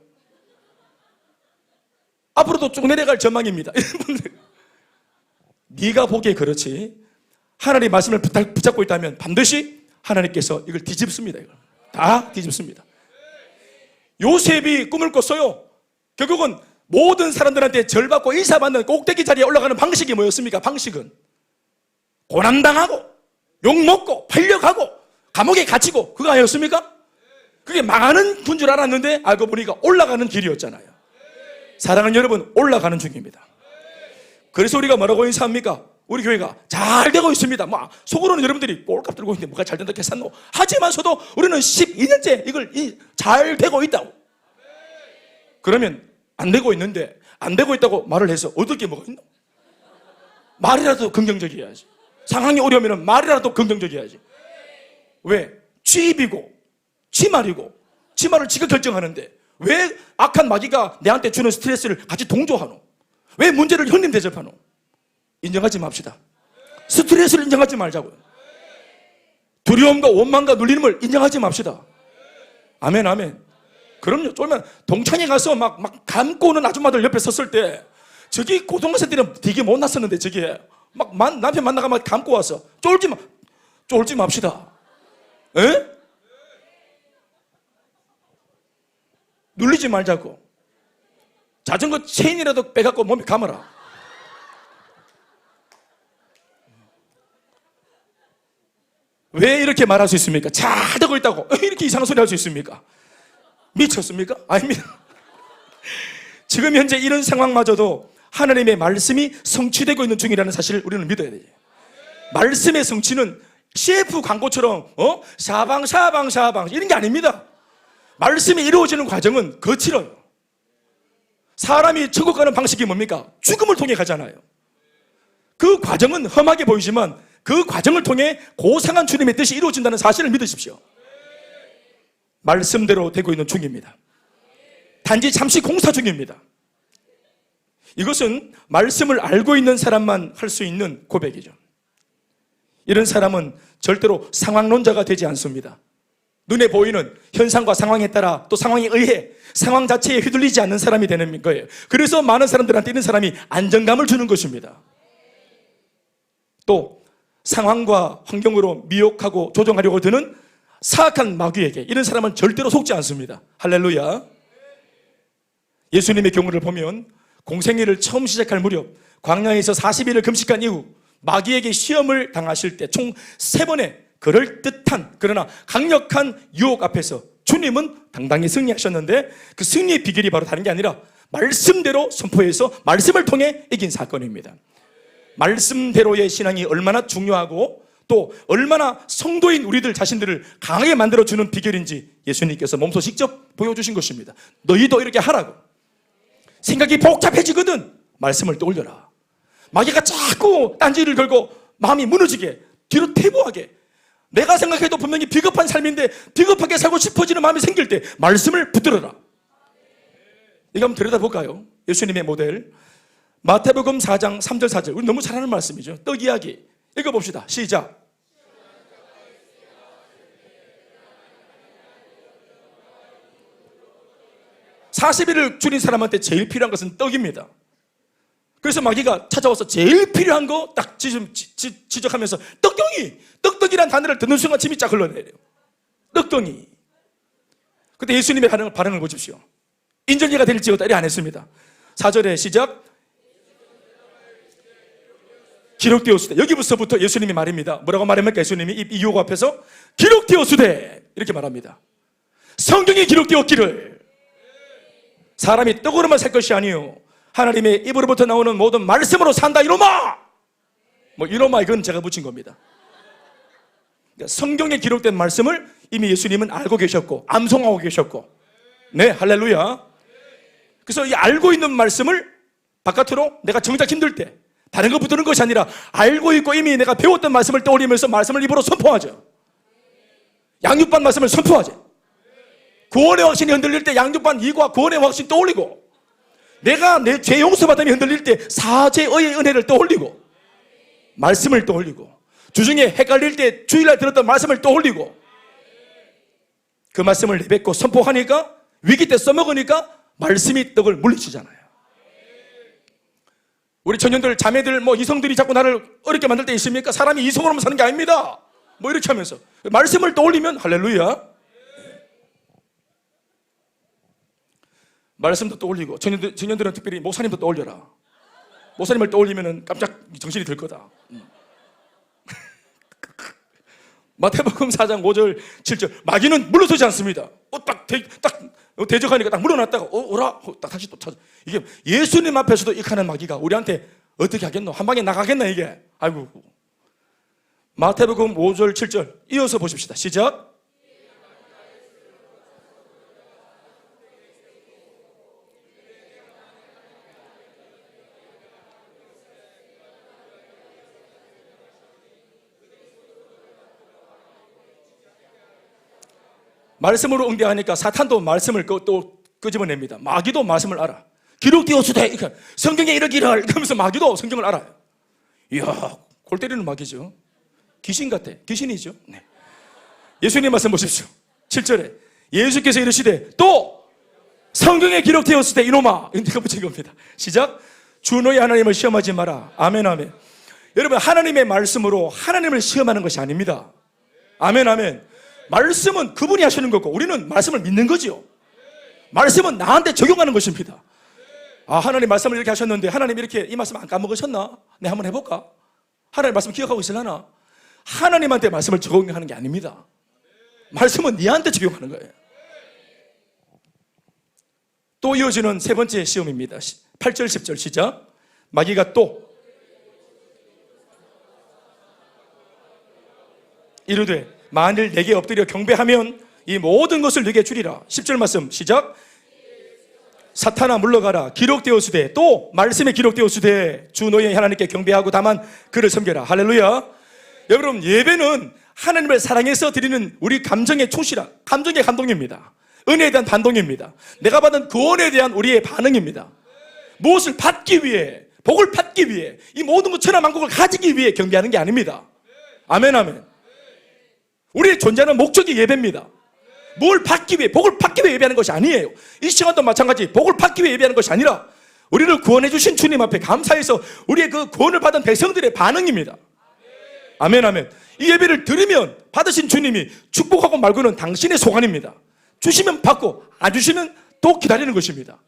앞으로도 쭉 내려갈 전망입니다. 네가 보기에 그렇지 하나님의 말씀을 붙잡고 있다면 반드시 하나님께서 이걸 뒤집습니다. 이걸 다 뒤집습니다. 요셉이 꿈을 꿨어요. 결국은 모든 사람들한테 절받고 인사받는 꼭대기 자리에 올라가는 방식이 뭐였습니까? 방식은 고난당하고 욕먹고 팔려가고 감옥에 갇히고 그거 아니었습니까? 그게 망하는 군 줄 알았는데 알고 보니까 올라가는 길이었잖아요. 사랑하는 여러분, 올라가는 중입니다. 그래서 우리가 뭐라고 인사합니까? 우리 교회가 잘 되고 있습니다. 뭐 속으로는 여러분들이 꼴값 들고 있는데 뭐가 잘 된다 했었노? 하지만서도 우리는 12년째 이걸 잘 되고 있다고. 그러면 안 되고 있는데 안 되고 있다고 말을 해서 얻을 게 뭐가 있노? 말이라도 긍정적이어야지. 상황이 어려우면 말이라도 긍정적이어야지. 왜? 지 입이고 지 말이고 지 말을 지가 결정하는데 왜 악한 마귀가 내한테 주는 스트레스를 같이 동조하노? 왜 문제를 형님 대접하노? 인정하지 맙시다. 스트레스를 인정하지 말자고요. 두려움과 원망과 눌림을 인정하지 맙시다. 아멘 아멘. 그럼요. 쫄면 동창회 가서 막 감고 오는 아줌마들 옆에 섰을 때 저기 고등학생 때는 되게 못 났었는데 저기 막 남편 만나가 막 감고 와서 쫄지 맙시다. 에? 눌리지 말자고. 자전거 체인이라도 빼갖고 몸에 감아라. 왜 이렇게 말할 수 있습니까? 잘 되고 있다고 이렇게 이상한 소리 할 수 있습니까? 미쳤습니까? 아닙니다. 지금 현재 이런 상황마저도 하나님의 말씀이 성취되고 있는 중이라는 사실을 우리는 믿어야 돼요. 말씀의 성취는 CF 광고처럼 사방 이런 게 아닙니다. 말씀이 이루어지는 과정은 거칠어요. 사람이 천국 가는 방식이 뭡니까? 죽음을 통해 가잖아요. 그 과정은 험하게 보이지만 그 과정을 통해 고상한 주님의 뜻이 이루어진다는 사실을 믿으십시오. 말씀대로 되고 있는 중입니다. 단지 잠시 공사 중입니다. 이것은 말씀을 알고 있는 사람만 할 수 있는 고백이죠. 이런 사람은 절대로 상황론자가 되지 않습니다. 눈에 보이는 현상과 상황에 따라 또 상황에 의해 상황 자체에 휘둘리지 않는 사람이 되는 거예요. 그래서 많은 사람들한테 이런 사람이 안정감을 주는 것입니다. 또 상황과 환경으로 미혹하고 조종하려고 드는 사악한 마귀에게 이런 사람은 절대로 속지 않습니다. 할렐루야. 예수님의 경우를 보면 공생애를 처음 시작할 무렵 광야에서 40일을 금식한 이후 마귀에게 시험을 당하실 때 총 3번의 그럴듯한 그러나 강력한 유혹 앞에서 주님은 당당히 승리하셨는데 그 승리의 비결이 바로 다른 게 아니라 말씀대로 선포해서 말씀을 통해 이긴 사건입니다. 말씀대로의 신앙이 얼마나 중요하고 또 얼마나 성도인 우리들 자신들을 강하게 만들어주는 비결인지 예수님께서 몸소 직접 보여주신 것입니다. 너희도 이렇게 하라고. 생각이 복잡해지거든 말씀을 떠올려라. 마귀가 자꾸 딴지를 걸고 마음이 무너지게 뒤로 퇴보하게 내가 생각해도 분명히 비겁한 삶인데 비겁하게 살고 싶어지는 마음이 생길 때 말씀을 붙들어라. 이거 한번 들여다볼까요? 예수님의 모델 마태복음 4장 3절 4절 우리 너무 잘 아는 말씀이죠. 떡 이야기 읽어봅시다. 시작. (40일을) 줄인 사람한테 제일 필요한 것은 떡입니다. 그래서 마귀가 찾아와서 제일 필요한 거 딱 지적하면서 떡덩이란 단어를 듣는 순간 침이 쫙 흘러내려요. 떡덩이. 그때 예수님의 반응을 보십시오. 인정리가 될지어다 이래 안 했습니다. 4절에 시작. 기록되었으되. 여기부터 예수님이 말입니다. 뭐라고 말합니까? 예수님이 이 유혹 앞에서 기록되었으되 이렇게 말합니다. 성경에 기록되었기를. 사람이 떡으로만 살 것이 아니요 하나님의 입으로부터 나오는 모든 말씀으로 산다 이놈아. 뭐 이놈아 이건 제가 붙인 겁니다. 그러니까 성경에 기록된 말씀을 이미 예수님은 알고 계셨고 암송하고 계셨고, 네, 할렐루야. 그래서 이 알고 있는 말씀을 바깥으로 내가 정작 힘들 때 다른 거 붙드는 것이 아니라 알고 있고 이미 내가 배웠던 말씀을 떠올리면서 말씀을 입으로 선포하죠. 양육반 말씀을 선포하죠. 구원의 확신이 흔들릴 때 양육반 이과 구원의 확신 떠올리고, 내가 내 죄 용서받음이 흔들릴 때 사죄의 은혜를 떠올리고, 말씀을 떠올리고, 주중에 헷갈릴 때 주일날 들었던 말씀을 떠올리고, 그 말씀을 내뱉고 선포하니까 위기 때 써먹으니까 말씀이 떡을 물리치잖아요. 우리 청년들, 자매들, 이성들이 자꾸 나를 어렵게 만들 때 있습니까? 사람이 이성으로만 사는 게 아닙니다. 이렇게 하면서 말씀을 떠올리면 할렐루야. 말씀도 떠올리고, 청년들은 특별히 목사님도 떠올려라. 목사님을 떠올리면 깜짝 정신이 들 거다. 마태복음 4장 5절 7절 마귀는 물러서지 않습니다. 대적하니까 딱 물러났다가 오라 딱 다시 또 찾아. 이게 예수님 앞에서도 익하는 마귀가 우리한테 어떻게 하겠노? 한 방에 나가겠나 이게? 아이고. 마태복음 5절 7절 이어서 보십시다. 시작. 말씀으로 응대하니까 사탄도 말씀을 또 끄집어냅니다. 마귀도 말씀을 알아. 기록되었으되 성경에 이르기를 그러면서 마귀도 성경을 알아요. 이야, 골 때리는 마귀죠. 귀신 같아. 귀신이죠. 네. 예수님 말씀 보십시오. 7절에 예수께서 이르시되 또 성경에 기록되었을 때 이놈아, 이거 붙인 겁니다. 시작. 주 너희 하나님을 시험하지 마라. 아멘 아멘. 여러분, 하나님의 말씀으로 하나님을 시험하는 것이 아닙니다. 아멘 아멘. 말씀은 그분이 하시는 거고 우리는 말씀을 믿는 거지요. 말씀은 나한테 적용하는 것입니다. 아, 하나님 말씀을 이렇게 하셨는데 하나님 이렇게 이 말씀 안 까먹으셨나? 네, 한번 해볼까? 하나님 말씀 기억하고 있으려나? 하나님한테 말씀을 적용하는 게 아닙니다. 말씀은 니한테 적용하는 거예요. 또 이어지는 세 번째 시험입니다. 8절 10절 시작. 마귀가 또 이르되 만일 내게 엎드려 경배하면 이 모든 것을 네게 주리라. 10절 말씀 시작. 사탄아 물러가라. 기록되었으되 또 말씀에 기록되었으되 주 너희 하나님께 경배하고 다만 그를 섬겨라. 할렐루야. 여러분, 예배는 하나님을 사랑해서 드리는 우리 감정의 충실함, 감정의 감동입니다. 은혜에 대한 반동입니다. 내가 받은 구원에 대한 우리의 반응입니다. 무엇을 받기 위해, 복을 받기 위해, 이 모든 것 천하만국을 가지기 위해 경배하는 게 아닙니다. 아멘 아멘. 우리의 존재하는 목적이 예배입니다. 뭘 받기 위해, 복을 받기 위해 예배하는 것이 아니에요. 이 시간도 마찬가지 복을 받기 위해 예배하는 것이 아니라 우리를 구원해 주신 주님 앞에 감사해서 우리의 그 구원을 받은 백성들의 반응입니다. 아멘 아멘. 이 예배를 드리면 받으신 주님이 축복하고 말고는 당신의 소관입니다. 주시면 받고 안 주시면 또 기다리는 것입니다.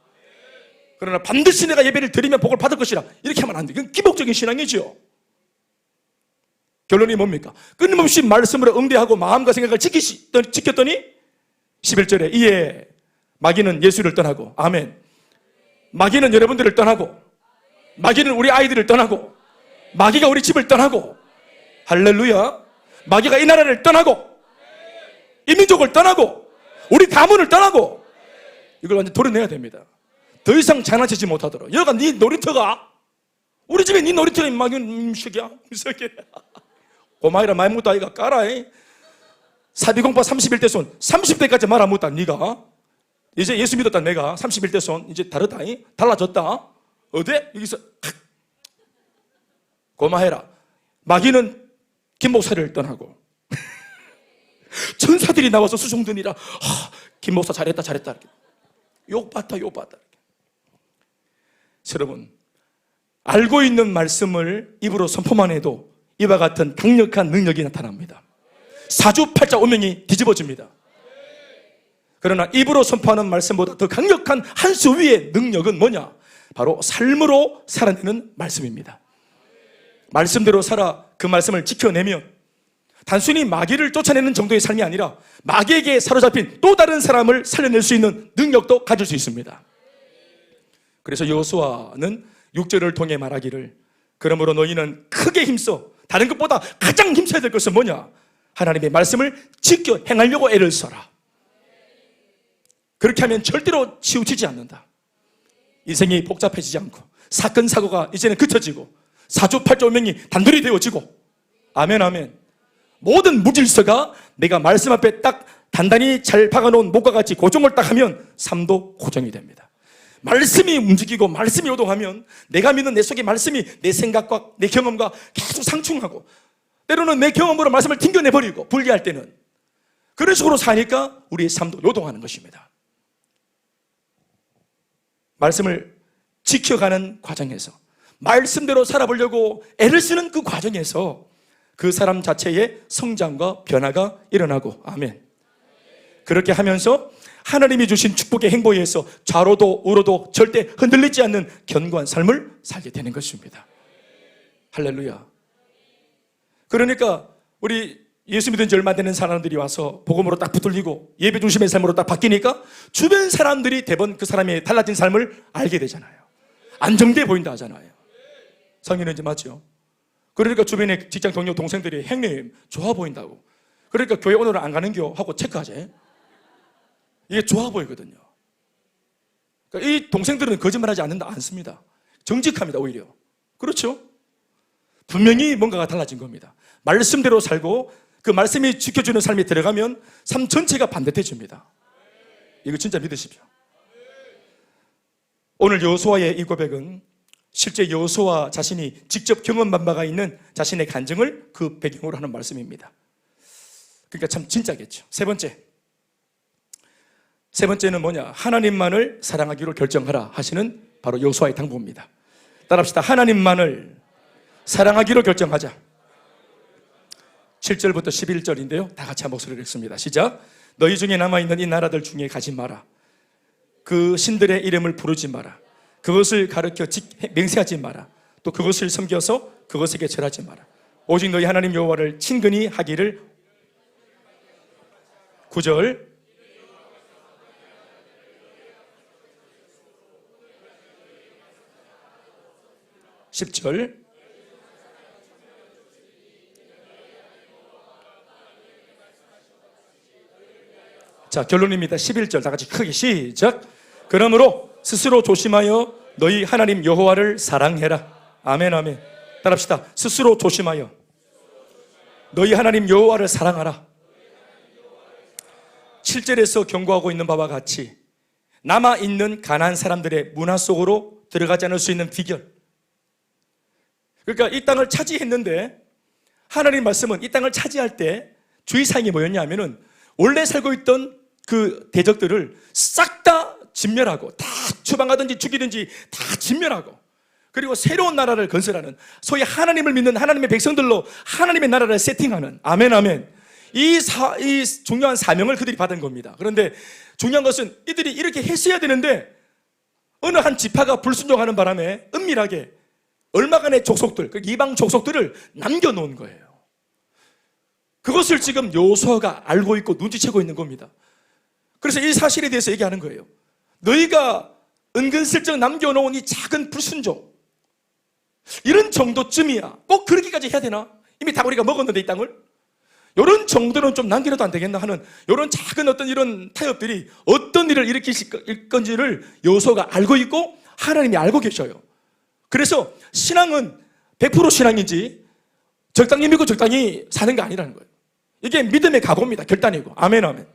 그러나 반드시 내가 예배를 드리면 복을 받을 것이라 이렇게 하면 안 돼요. 이건 기복적인 신앙이죠. 결론이 뭡니까? 끊임없이 말씀으로 응대하고 마음과 생각을 지켰더니 11절에 이에 마귀는 예수를 떠나고, 아멘. 마귀는 여러분들을 떠나고, 마귀는 우리 아이들을 떠나고, 마귀가 우리 집을 떠나고, 할렐루야. 마귀가 이 나라를 떠나고, 이 민족을 떠나고, 우리 가문을 떠나고, 이걸 완전 도려내야 됩니다. 더 이상 장난치지 못하도록. 여기가 네 놀이터가, 우리 집에 네 놀이터가 마귀는 새끼야, 새끼야. 고마이라 많이 묻다 이가 까라. 사비공파 31대 손 30대까지 말 안 묻다 니가. 이제 예수 믿었다 내가 31대 손 이제 다르다. 달라졌다. 어디? 여기서 고마해라. 마귀는 김 목사를 떠나고 천사들이 나와서 수종드니라. 김 목사 잘했다 잘했다. 욕받다. 여러분, 알고 있는 말씀을 입으로 선포만 해도 이와 같은 강력한 능력이 나타납니다. 사주팔자 오명이 뒤집어집니다. 그러나 입으로 선포하는 말씀보다 더 강력한 한 수 위의 능력은 뭐냐? 바로 삶으로 살아내는 말씀입니다. 말씀대로 살아 그 말씀을 지켜내면 단순히 마귀를 쫓아내는 정도의 삶이 아니라 마귀에게 사로잡힌 또 다른 사람을 살려낼 수 있는 능력도 가질 수 있습니다. 그래서 여호수아는 6절을 통해 말하기를 그러므로 너희는 크게 힘써 다른 것보다 가장 힘써야 될 것은 뭐냐? 하나님의 말씀을 지켜 행하려고 애를 써라. 그렇게 하면 절대로 치우치지 않는다. 인생이 복잡해지지 않고 사건 사고가 이제는 그쳐지고 사주팔조명이 단둘이 되어지고 아멘 아멘. 모든 무질서가 내가 말씀 앞에 딱 단단히 잘 박아놓은 목과 같이 고정을 딱 하면 삶도 고정이 됩니다. 말씀이 움직이고 말씀이 요동하면 내가 믿는 내 속의 말씀이 내 생각과 내 경험과 계속 상충하고 때로는 내 경험으로 말씀을 튕겨내버리고 분리할 때는 그런 식으로 사니까 우리의 삶도 요동하는 것입니다. 말씀을 지켜가는 과정에서 말씀대로 살아보려고 애를 쓰는 그 과정에서 그 사람 자체의 성장과 변화가 일어나고 아멘. 그렇게 하면서 하나님이 주신 축복의 행보에 의해서 좌로도 우로도 절대 흔들리지 않는 견고한 삶을 살게 되는 것입니다. 할렐루야. 그러니까 우리 예수 믿은 지 얼마 되는 사람들이 와서 복음으로 딱 붙들리고 예배 중심의 삶으로 딱 바뀌니까 주변 사람들이 대부분 그 사람의 달라진 삶을 알게 되잖아요. 안정돼 보인다 하잖아요. 성인은지 맞죠? 그러니까 주변에 직장 동료 동생들이 형님 좋아 보인다고. 그러니까 교회 오늘은 안 가는겨 하고 체크하지. 이게 좋아 보이거든요. 그러니까 이 동생들은 거짓말하지 않습니다. 정직합니다 오히려. 그렇죠? 분명히 뭔가가 달라진 겁니다. 말씀대로 살고 그 말씀이 지켜주는 삶에 들어가면 삶 전체가 반듯해집니다. 이거 진짜 믿으십시오. 오늘 여호수아의 이 고백은 실제 여호수아 자신이 직접 경험한 바가 있는 자신의 간증을 그 배경으로 하는 말씀입니다. 그러니까 참 진짜겠죠. 세 번째는 뭐냐? 하나님만을 사랑하기로 결정하라 하시는 바로 여호수아의 당부입니다. 따라합시다. 하나님만을 사랑하기로 결정하자. 7절부터 11절인데요 다 같이 한 목소리를 읽습니다. 시작. 너희 중에 남아있는 이 나라들 중에 가지 마라. 그 신들의 이름을 부르지 마라. 그것을 가르쳐 맹세하지 마라. 또 그것을 섬겨서 그것에게 절하지 마라. 오직 너희 하나님 여호와를 친근히 하기를. 9절. (10절) 자, 결론입니다. 11절 다 같이 크게 시작. 그러므로 스스로 조심하여 너희 하나님 여호와를 사랑해라. 아멘 아멘. 따라합시다. 스스로 조심하여 너희 하나님 여호와를 사랑하라. 7절에서 경고하고 있는 바와 같이 남아있는 가나안 사람들의 문화 속으로 들어가지 않을 수 있는 비결. 그러니까 이 땅을 차지했는데 하나님 말씀은 이 땅을 차지할 때 주의사항이 뭐였냐 하면은 원래 살고 있던 그 대적들을 싹 다 진멸하고 다 추방하든지 죽이든지 다 진멸하고 그리고 새로운 나라를 건설하는 소위 하나님을 믿는 하나님의 백성들로 하나님의 나라를 세팅하는 아멘 아멘. 이 중요한 사명을 그들이 받은 겁니다. 그런데 중요한 것은 이들이 이렇게 했어야 되는데 어느 한 지파가 불순종하는 바람에 은밀하게 얼마간의 족속들, 그 이방 족속들을 남겨놓은 거예요. 그것을 지금 여호수아가 알고 있고 눈치채고 있는 겁니다. 그래서 이 사실에 대해서 얘기하는 거예요. 너희가 은근슬쩍 남겨놓은 이 작은 불순종, 이런 정도쯤이야. 꼭 그렇게까지 해야 되나? 이미 다 우리가 먹었는데 이 땅을? 이런 정도는 좀 남기려도 안 되겠나 하는 이런 작은 어떤 이런 타협들이 어떤 일을 일으킬 건지를 여호수아가 알고 있고 하나님이 알고 계셔요. 그래서 신앙은 100% 신앙인지 적당히 믿고 적당히 사는 게 아니라는 거예요. 이게 믿음의 각오입니다. 결단이고. 아멘 아멘.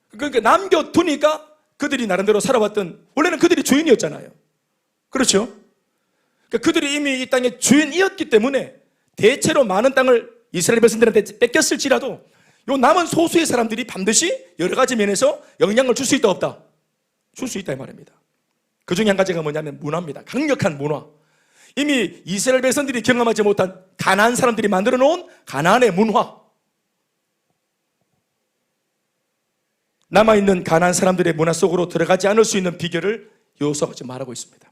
그러니까 남겨두니까 그들이 나름대로 살아왔던, 원래는 그들이 주인이었잖아요. 그렇죠? 그러니까 그들이 이미 이 땅의 주인이었기 때문에 대체로 많은 땅을 이스라엘 백성들한테 뺏겼을지라도 요 남은 소수의 사람들이 반드시 여러 가지 면에서 영향을 줄 수 있다 없다? 줄 수 있다 이 말입니다. 그 중에 한 가지가 뭐냐면 문화입니다. 강력한 문화. 이미 이스라엘 백성들이 경험하지 못한 가나안 사람들이 만들어 놓은 가나안의 문화. 남아있는 가나안 사람들의 문화 속으로 들어가지 않을 수 있는 비결을 여호수아가 지금 말하고 있습니다.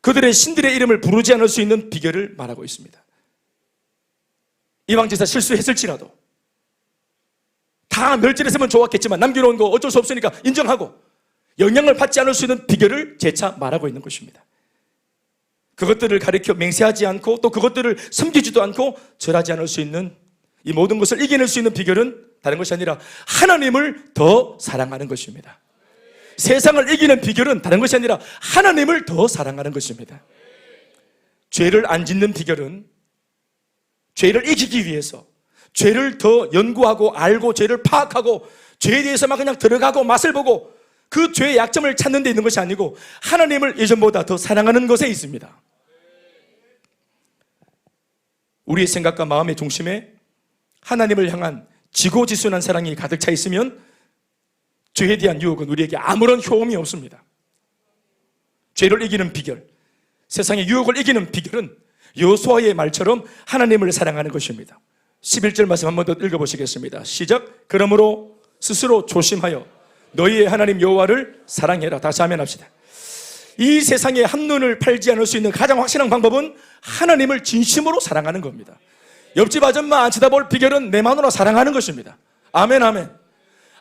그들의 신들의 이름을 부르지 않을 수 있는 비결을 말하고 있습니다. 이방지사 실수했을지라도 다 멸절했으면 좋았겠지만 남겨놓은 거 어쩔 수 없으니까 인정하고 영향을 받지 않을 수 있는 비결을 재차 말하고 있는 것입니다. 그것들을 가리켜 맹세하지 않고 또 그것들을 섬기지도 않고 절하지 않을 수 있는 이 모든 것을 이겨낼 수 있는 비결은 다른 것이 아니라 하나님을 더 사랑하는 것입니다. 세상을 이기는 비결은 다른 것이 아니라 하나님을 더 사랑하는 것입니다. 죄를 안 짓는 비결은 죄를 이기기 위해서 죄를 더 연구하고 알고 죄를 파악하고 죄에 대해서만 그냥 들어가고 맛을 보고 그 죄의 약점을 찾는 데 있는 것이 아니고 하나님을 예전보다 더 사랑하는 것에 있습니다. 우리의 생각과 마음의 중심에 하나님을 향한 지고지순한 사랑이 가득 차 있으면 죄에 대한 유혹은 우리에게 아무런 효험이 없습니다. 죄를 이기는 비결, 세상의 유혹을 이기는 비결은 여호수아의 말처럼 하나님을 사랑하는 것입니다. 11절 말씀 한 번 더 읽어보시겠습니다. 시작. 그러므로 스스로 조심하여 너희의 하나님 여호와를 사랑해라. 다시 아멘 합시다. 이 세상에 한눈을 팔지 않을 수 있는 가장 확실한 방법은 하나님을 진심으로 사랑하는 겁니다. 옆집 아줌마 안 쳐다볼 비결은 내 마누라 사랑하는 것입니다. 아멘 아멘.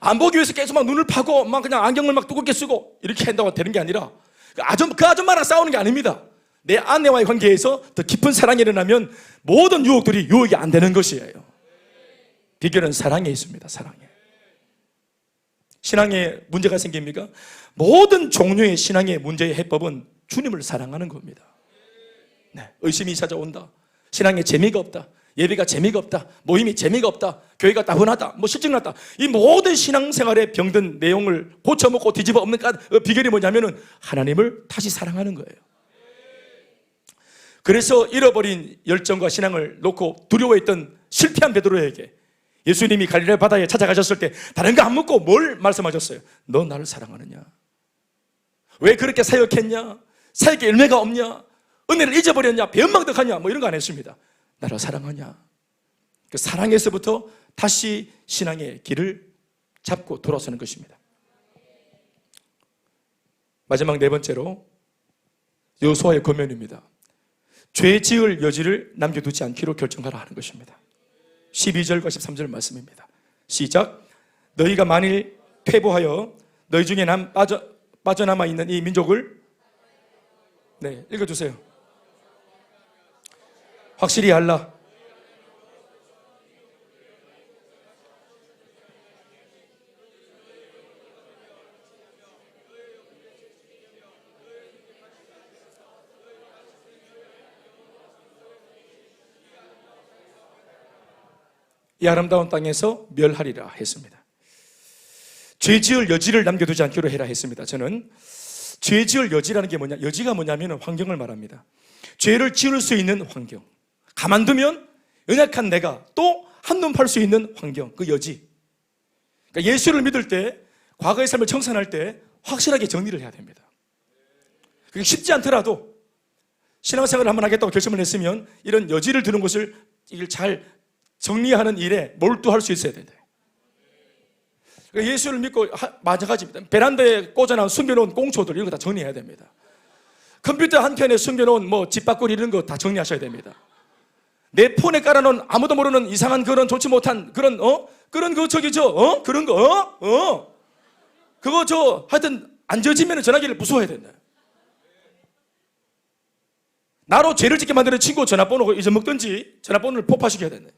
안 보기 위해서 계속 막 눈을 파고 막 그냥 안경을 막 두껍게 쓰고 이렇게 한다고 되는 게 아니라 그 아줌마랑 싸우는 게 아닙니다. 내 아내와의 관계에서 더 깊은 사랑이 일어나면 모든 유혹들이 유혹이 안 되는 것이에요. 비결은 사랑에 있습니다. 사랑에. 신앙에 문제가 생깁니까? 모든 종류의 신앙의 문제의 해법은 주님을 사랑하는 겁니다. 네, 의심이 찾아온다. 신앙에 재미가 없다. 예배가 재미가 없다. 모임이 재미가 없다. 교회가 따분하다. 뭐 실증났다. 이 모든 신앙생활에 병든 내용을 고쳐먹고 뒤집어 엎는 비결이 뭐냐면은 하나님을 다시 사랑하는 거예요. 그래서 잃어버린 열정과 신앙을 놓고 두려워했던 실패한 베드로에게 예수님이 갈릴리 바다에 찾아가셨을 때 다른 거 안 묻고 뭘 말씀하셨어요? 너 나를 사랑하느냐? 왜 그렇게 사역했냐? 사역에 열매가 없냐? 은혜를 잊어버렸냐? 배은망덕하냐? 뭐 이런 거 안 했습니다. 나를 사랑하냐? 그 사랑에서부터 다시 신앙의 길을 잡고 돌아서는 것입니다. 마지막 네 번째로 여호수아의 권면입니다. 죄 지을 여지를 남겨두지 않기로 결정하라 하는 것입니다. 12절과 13절 말씀입니다. 시작. 너희가 만일 퇴보하여 너희 중에 빠져남아 있는 이 민족을 네, 읽어주세요. 확실히 알라. 이 아름다운 땅에서 멸하리라 했습니다. 죄 지을 여지를 남겨두지 않기로 해라 했습니다. 저는 죄 지을 여지라는 게 뭐냐? 여지가 뭐냐면 환경을 말합니다. 죄를 지을 수 있는 환경. 가만두면 연약한 내가 또 한눈 팔 수 있는 환경, 그 여지. 그러니까 예수를 믿을 때, 과거의 삶을 청산할 때 확실하게 정리를 해야 됩니다. 그게 쉽지 않더라도 신앙생활을 한번 하겠다고 결심을 했으면 이런 여지를 두는 것을 이걸 잘 정리하는 일에 몰두할 수 있어야 된다. 그러니까 예수를 믿고 마찬가지입니다. 베란다에 꽂아놓은 숨겨놓은 꽁초들 이런 거 다 정리해야 됩니다. 컴퓨터 한 켠에 숨겨놓은 뭐 집밥거리 이런 거 다 정리하셔야 됩니다. 내 폰에 깔아놓은 아무도 모르는 이상한 그런 좋지 못한 그런 그런 거 그런 거 그거 하여튼 안 져지면 전화기를 부숴야 된다. 나로 죄를 짓게 만드는 친구 전화번호 잊어먹든지 전화번호를 폭파시켜야 된다.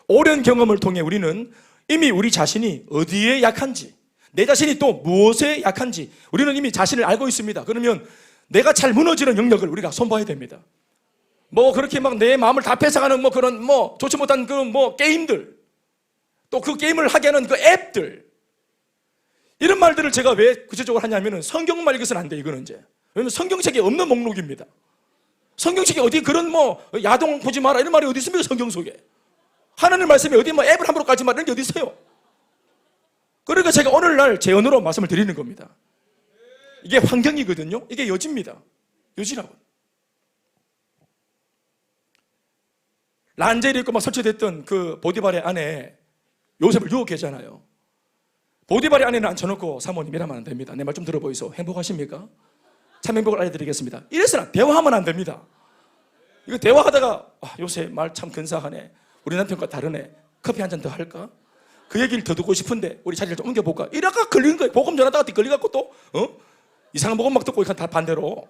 오랜 경험을 통해 우리는 이미 우리 자신이 어디에 약한지, 내 자신이 또 무엇에 약한지 우리는 이미 자신을 알고 있습니다. 그러면 내가 잘 무너지는 영역을 우리가 손봐야 됩니다. 뭐 그렇게 막 내 마음을 다 뺏어가는 뭐 그런 뭐 좋지 못한 그런 뭐 게임들, 또 그 게임을 하게 하는 그 앱들, 이런 말들을 제가 왜 구체적으로 하냐면은 성경만 읽어서는 안 돼. 이거는 이제 왜냐면 성경책에 없는 목록입니다. 성경책에 어디 그런 뭐 야동 보지 마라 이런 말이 어디 있습니까? 성경 속에 하나님 말씀에 어디 뭐 앱을 함부로 깔지 마라 이런 게 어디 있어요? 그러니까 제가 오늘날 제 언어로 말씀을 드리는 겁니다. 이게 환경이거든요. 이게 여지입니다. 여지라고. 란젤이 입고 막 설치됐던 그 보디발의 안에 요셉을 유혹했잖아요. 보디발의 안에는 앉혀놓고 사모님 이러면 안 됩니다. 내 말 좀 들어보이소. 행복하십니까? 참 행복을 알려드리겠습니다. 이래서는 대화하면 안 됩니다. 이거 대화하다가 요새 말 참 근사하네. 우리 남편과 다르네. 커피 한 잔 더 할까? 그 얘기를 더 듣고 싶은데 우리 자리를 좀 옮겨볼까? 이래가 걸리는 거예요. 복음 전하다가 걸려갖고 또 이상한 복음 막 듣고 다 반대로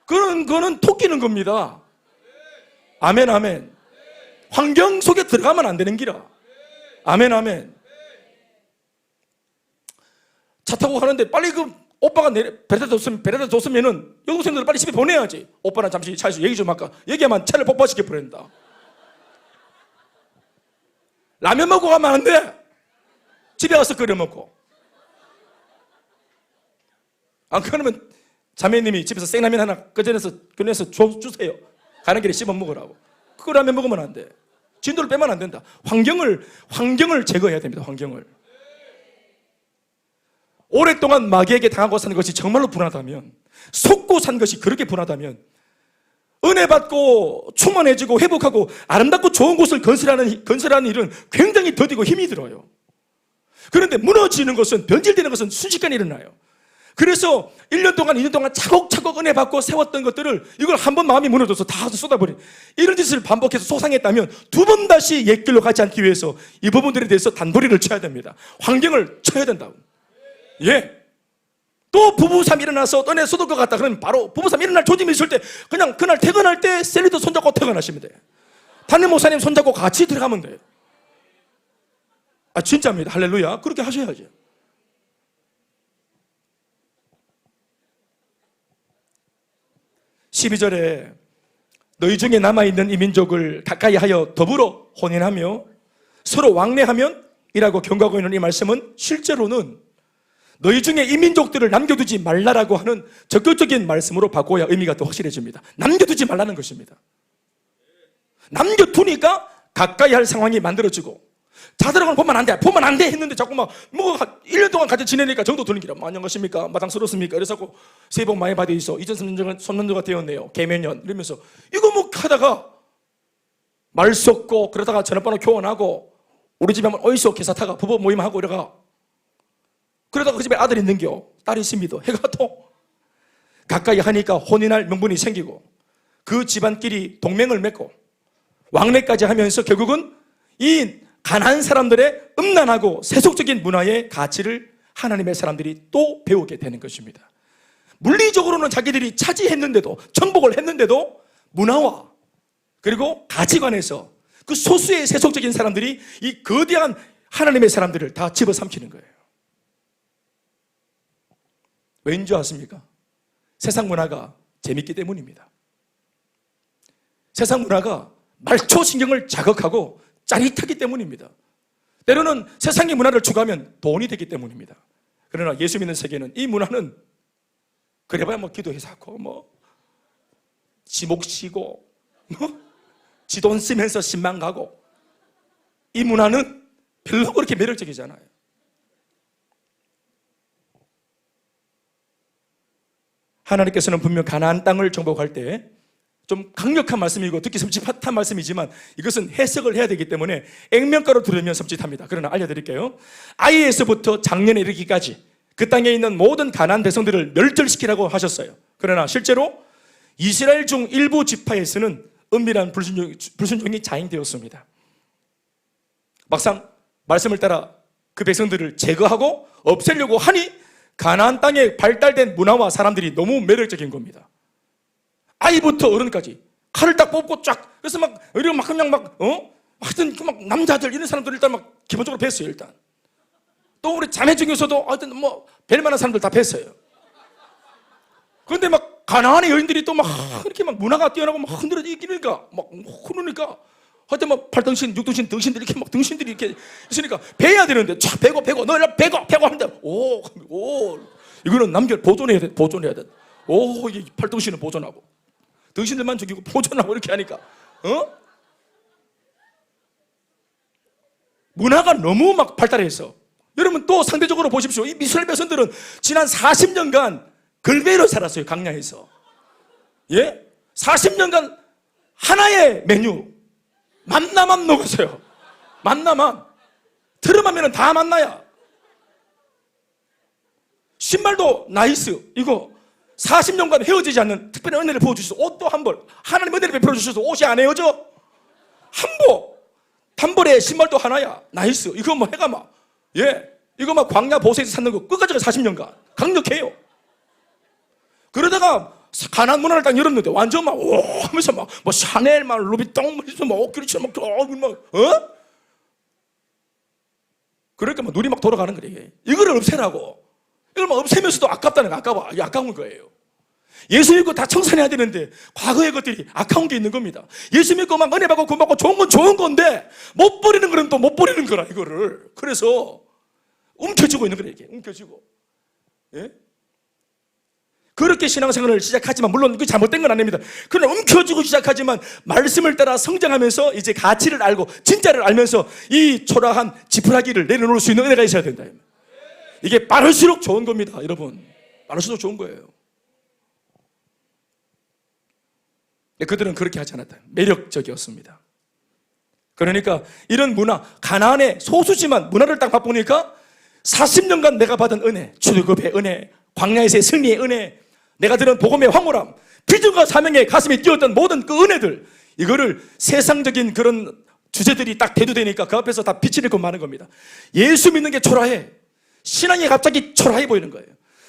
그거는 토끼는 겁니다. 아멘 아멘. 환경 속에 들어가면 안 되는 기라. 아멘 아멘. 차 타고 가는데 빨리 그 오빠가 베레타 줬으면은 여동생들 빨리 집에 보내야지. 오빠랑 잠시 차에서 얘기 좀 할까? 얘기하면 차를 폭파시켜 버린다. 라면 먹고 가면 안 돼. 집에 가서 끓여 먹고. 안 그러면 자매님이 집에서 생라면 하나 꺼내서 주세요. 가는 길에 씹어 먹으라고. 그 라면 먹으면 안 돼. 진도를 빼면 안 된다. 환경을 제거해야 됩니다. 환경을. 오랫동안 마귀에게 당하고 사는 것이 정말로 분하다면, 속고 산 것이 그렇게 분하다면, 은혜 받고 충만해지고 회복하고 아름답고 좋은 곳을 건설하는 일은 굉장히 더디고 힘이 들어요. 그런데 무너지는 것은, 변질되는 것은 순식간에 일어나요. 그래서 1년 동안 2년 동안 차곡차곡 은혜 받고 세웠던 것들을 이걸 한 번 마음이 무너져서 다 쏟아버린, 이런 짓을 반복해서 소상했다면 두 번 다시 옛길로 가지 않기 위해서 이 부분들에 대해서 단도리를 쳐야 됩니다. 환경을 쳐야 된다고. 예. 또 부부싸움 일어나서 너네 쏟을 것 같다 그러면 바로 부부싸움 일어날 조짐이 있을 때 그냥 그날 퇴근할 때 셀리도 손잡고 퇴근하시면 돼요. 담임 목사님 손잡고 같이 들어가면 돼요. 아 진짜입니다. 할렐루야. 그렇게 하셔야죠. (12절에) 너희 중에 남아있는 이 민족을 가까이 하여 더불어 혼인하며 서로 왕래하면 이라고 경고하고 있는 이 말씀은 실제로는 너희 중에 이 민족들을 남겨두지 말라라고 하는 적극적인 말씀으로 바꿔야 의미가 더 확실해집니다. 남겨두지 말라는 것입니다. 남겨두니까 가까이 할 상황이 만들어지고, 자들하고는 보면 안 돼 했는데 자꾸 막 1년 동안 같이 지내니까 정도 드는 기라. 안녕하십니까? 마당스럽습니까? 이래서 새해 복 많이 받으시오. 2003년도가 되었네요. 개매년 이러면서 이거 뭐 하다가 말 섞고 그러다가 전화번호 교환하고 우리 집에 한번 어디서 기사타가 부부 모임하고 이래가 그러다가 그 집에 아들이 있는겨 딸이 있습니다 해가 또 가까이 하니까 혼인할 명분이 생기고 그 집안끼리 동맹을 맺고 왕래까지 하면서 결국은 이 가난한 사람들의 음란하고 세속적인 문화의 가치를 하나님의 사람들이 또 배우게 되는 것입니다. 물리적으로는 자기들이 차지했는데도, 정복을 했는데도 문화와 그리고 가치관에서 그 소수의 세속적인 사람들이 이 거대한 하나님의 사람들을 다 집어삼키는 거예요. 왜인 줄 아십니까? 세상 문화가 재밌기 때문입니다. 세상 문화가 말초신경을 자극하고 짜릿하기 때문입니다. 때로는 세상의 문화를 추구하면 돈이 되기 때문입니다. 그러나 예수 믿는 세계는 이 문화는 그래봐야 뭐 기도해서 하고 지목 쉬고 지 돈 쓰면서 신만 가고 이 문화는 별로 그렇게 매력적이잖아요. 하나님께서는 분명 가나안 땅을 정복할 때 좀 강력한 말씀이고 듣기 섬찟한 말씀이지만 이것은 해석을 해야 되기 때문에 액면가로 들으면 섬찟합니다. 그러나 알려드릴게요. 아이에서부터 작년에 이르기까지 그 땅에 있는 모든 가나안 백성들을 멸절시키라고 하셨어요. 그러나 실제로 이스라엘 중 일부 지파에서는 은밀한 불순종이 자행되었습니다. 막상 말씀을 따라 그 백성들을 제거하고 없애려고 하니 가나안 땅에 발달된 문화와 사람들이 너무 매력적인 겁니다. 아이부터 어른까지 칼을 딱 뽑고 쫙 그래서 하여튼 남자들 이런 사람들 일단 기본적으로 뵀어요. 일단 또 우리 자매 중에서도 하여튼 뵐 만한 사람들 다 뵀어요. 그런데 가나안의 여인들이 또 이렇게 문화가 뛰어나고 흔들어지니까 그러니까 하여튼 팔등신, 육등신, 등신들 이렇게 등신들이 이렇게 있으니까 배야 되는데 쫙 배고 너 일로 배고 하는데 이거는 보존해야 돼. 이 팔등신은 보존하고 등신들만 죽이고 보존하고 이렇게 하니까 문화가 너무 발달해서 여러분 또 상대적으로 보십시오. 이 이스라엘 백성들은 지난 40년간 걸베로 살았어요. 강야에서. 예? 40년간 하나의 메뉴 만나만 먹었어요. 만나만. 트름하면 다 만나야. 신발도 나이스. 이거 40년간 헤어지지 않는 특별한 은혜를 부어주셔서 옷도 한 벌. 하나님 은혜를 베풀어 주셔서 옷이 안 헤어져. 한 복. 단벌에 신발도 하나야. 나이스. 이거 뭐 해가 막, 예, 이거 막 광야 보세에서 찾는 거 끝까지 40년간 강력해요. 그러다가 가나안 문화를 딱 열었는데 완전 막 오 하면서 막 뭐 샤넬 막 루비통 막 옷길이처럼 막 그러니까 막 눈이 막 돌아가는 거래. 이거를 없애라고. 이걸 막 없애면서도 아깝다는 거. 아까워. 이게 아까운 거예요. 예수 믿고 다 청산해야 되는데 과거의 것들이 아까운 게 있는 겁니다. 예수 믿고 막 은혜 받고 구원 받고 좋은 건 좋은 건데 못 버리는 거는 또 못 버리는 거라 이거를. 그래서 움켜쥐고 있는 거래 이게. 움켜쥐고. 예? 그렇게 신앙생활을 시작하지만 물론 그 잘못된 건 아닙니다. 그러나 움켜쥐고 시작하지만 말씀을 따라 성장하면서 이제 가치를 알고 진짜를 알면서 이 초라한 지푸라기를 내려놓을 수 있는 은혜가 있어야 된다. 이게 빠를수록 좋은 겁니다. 여러분, 빠를수록 좋은 거예요. 그들은 그렇게 하지 않았다. 매력적이었습니다. 그러니까 이런 문화, 가나안의 소수지만 문화를 딱 맛보니까 40년간 내가 받은 은혜, 출애굽의 은혜, 광야에서의 승리의 은혜, 내가 들은 복음의 황홀함, 비전과 사명의 가슴이 뛰었던 모든 그 은혜들, 이거를 세상적인 그런 주제들이 딱 대두되니까 그 앞에서 다 빛이 잃고 마는 겁니다. 예수 믿는 게 초라해. 신앙이 갑자기 초라해 보이는 거예요.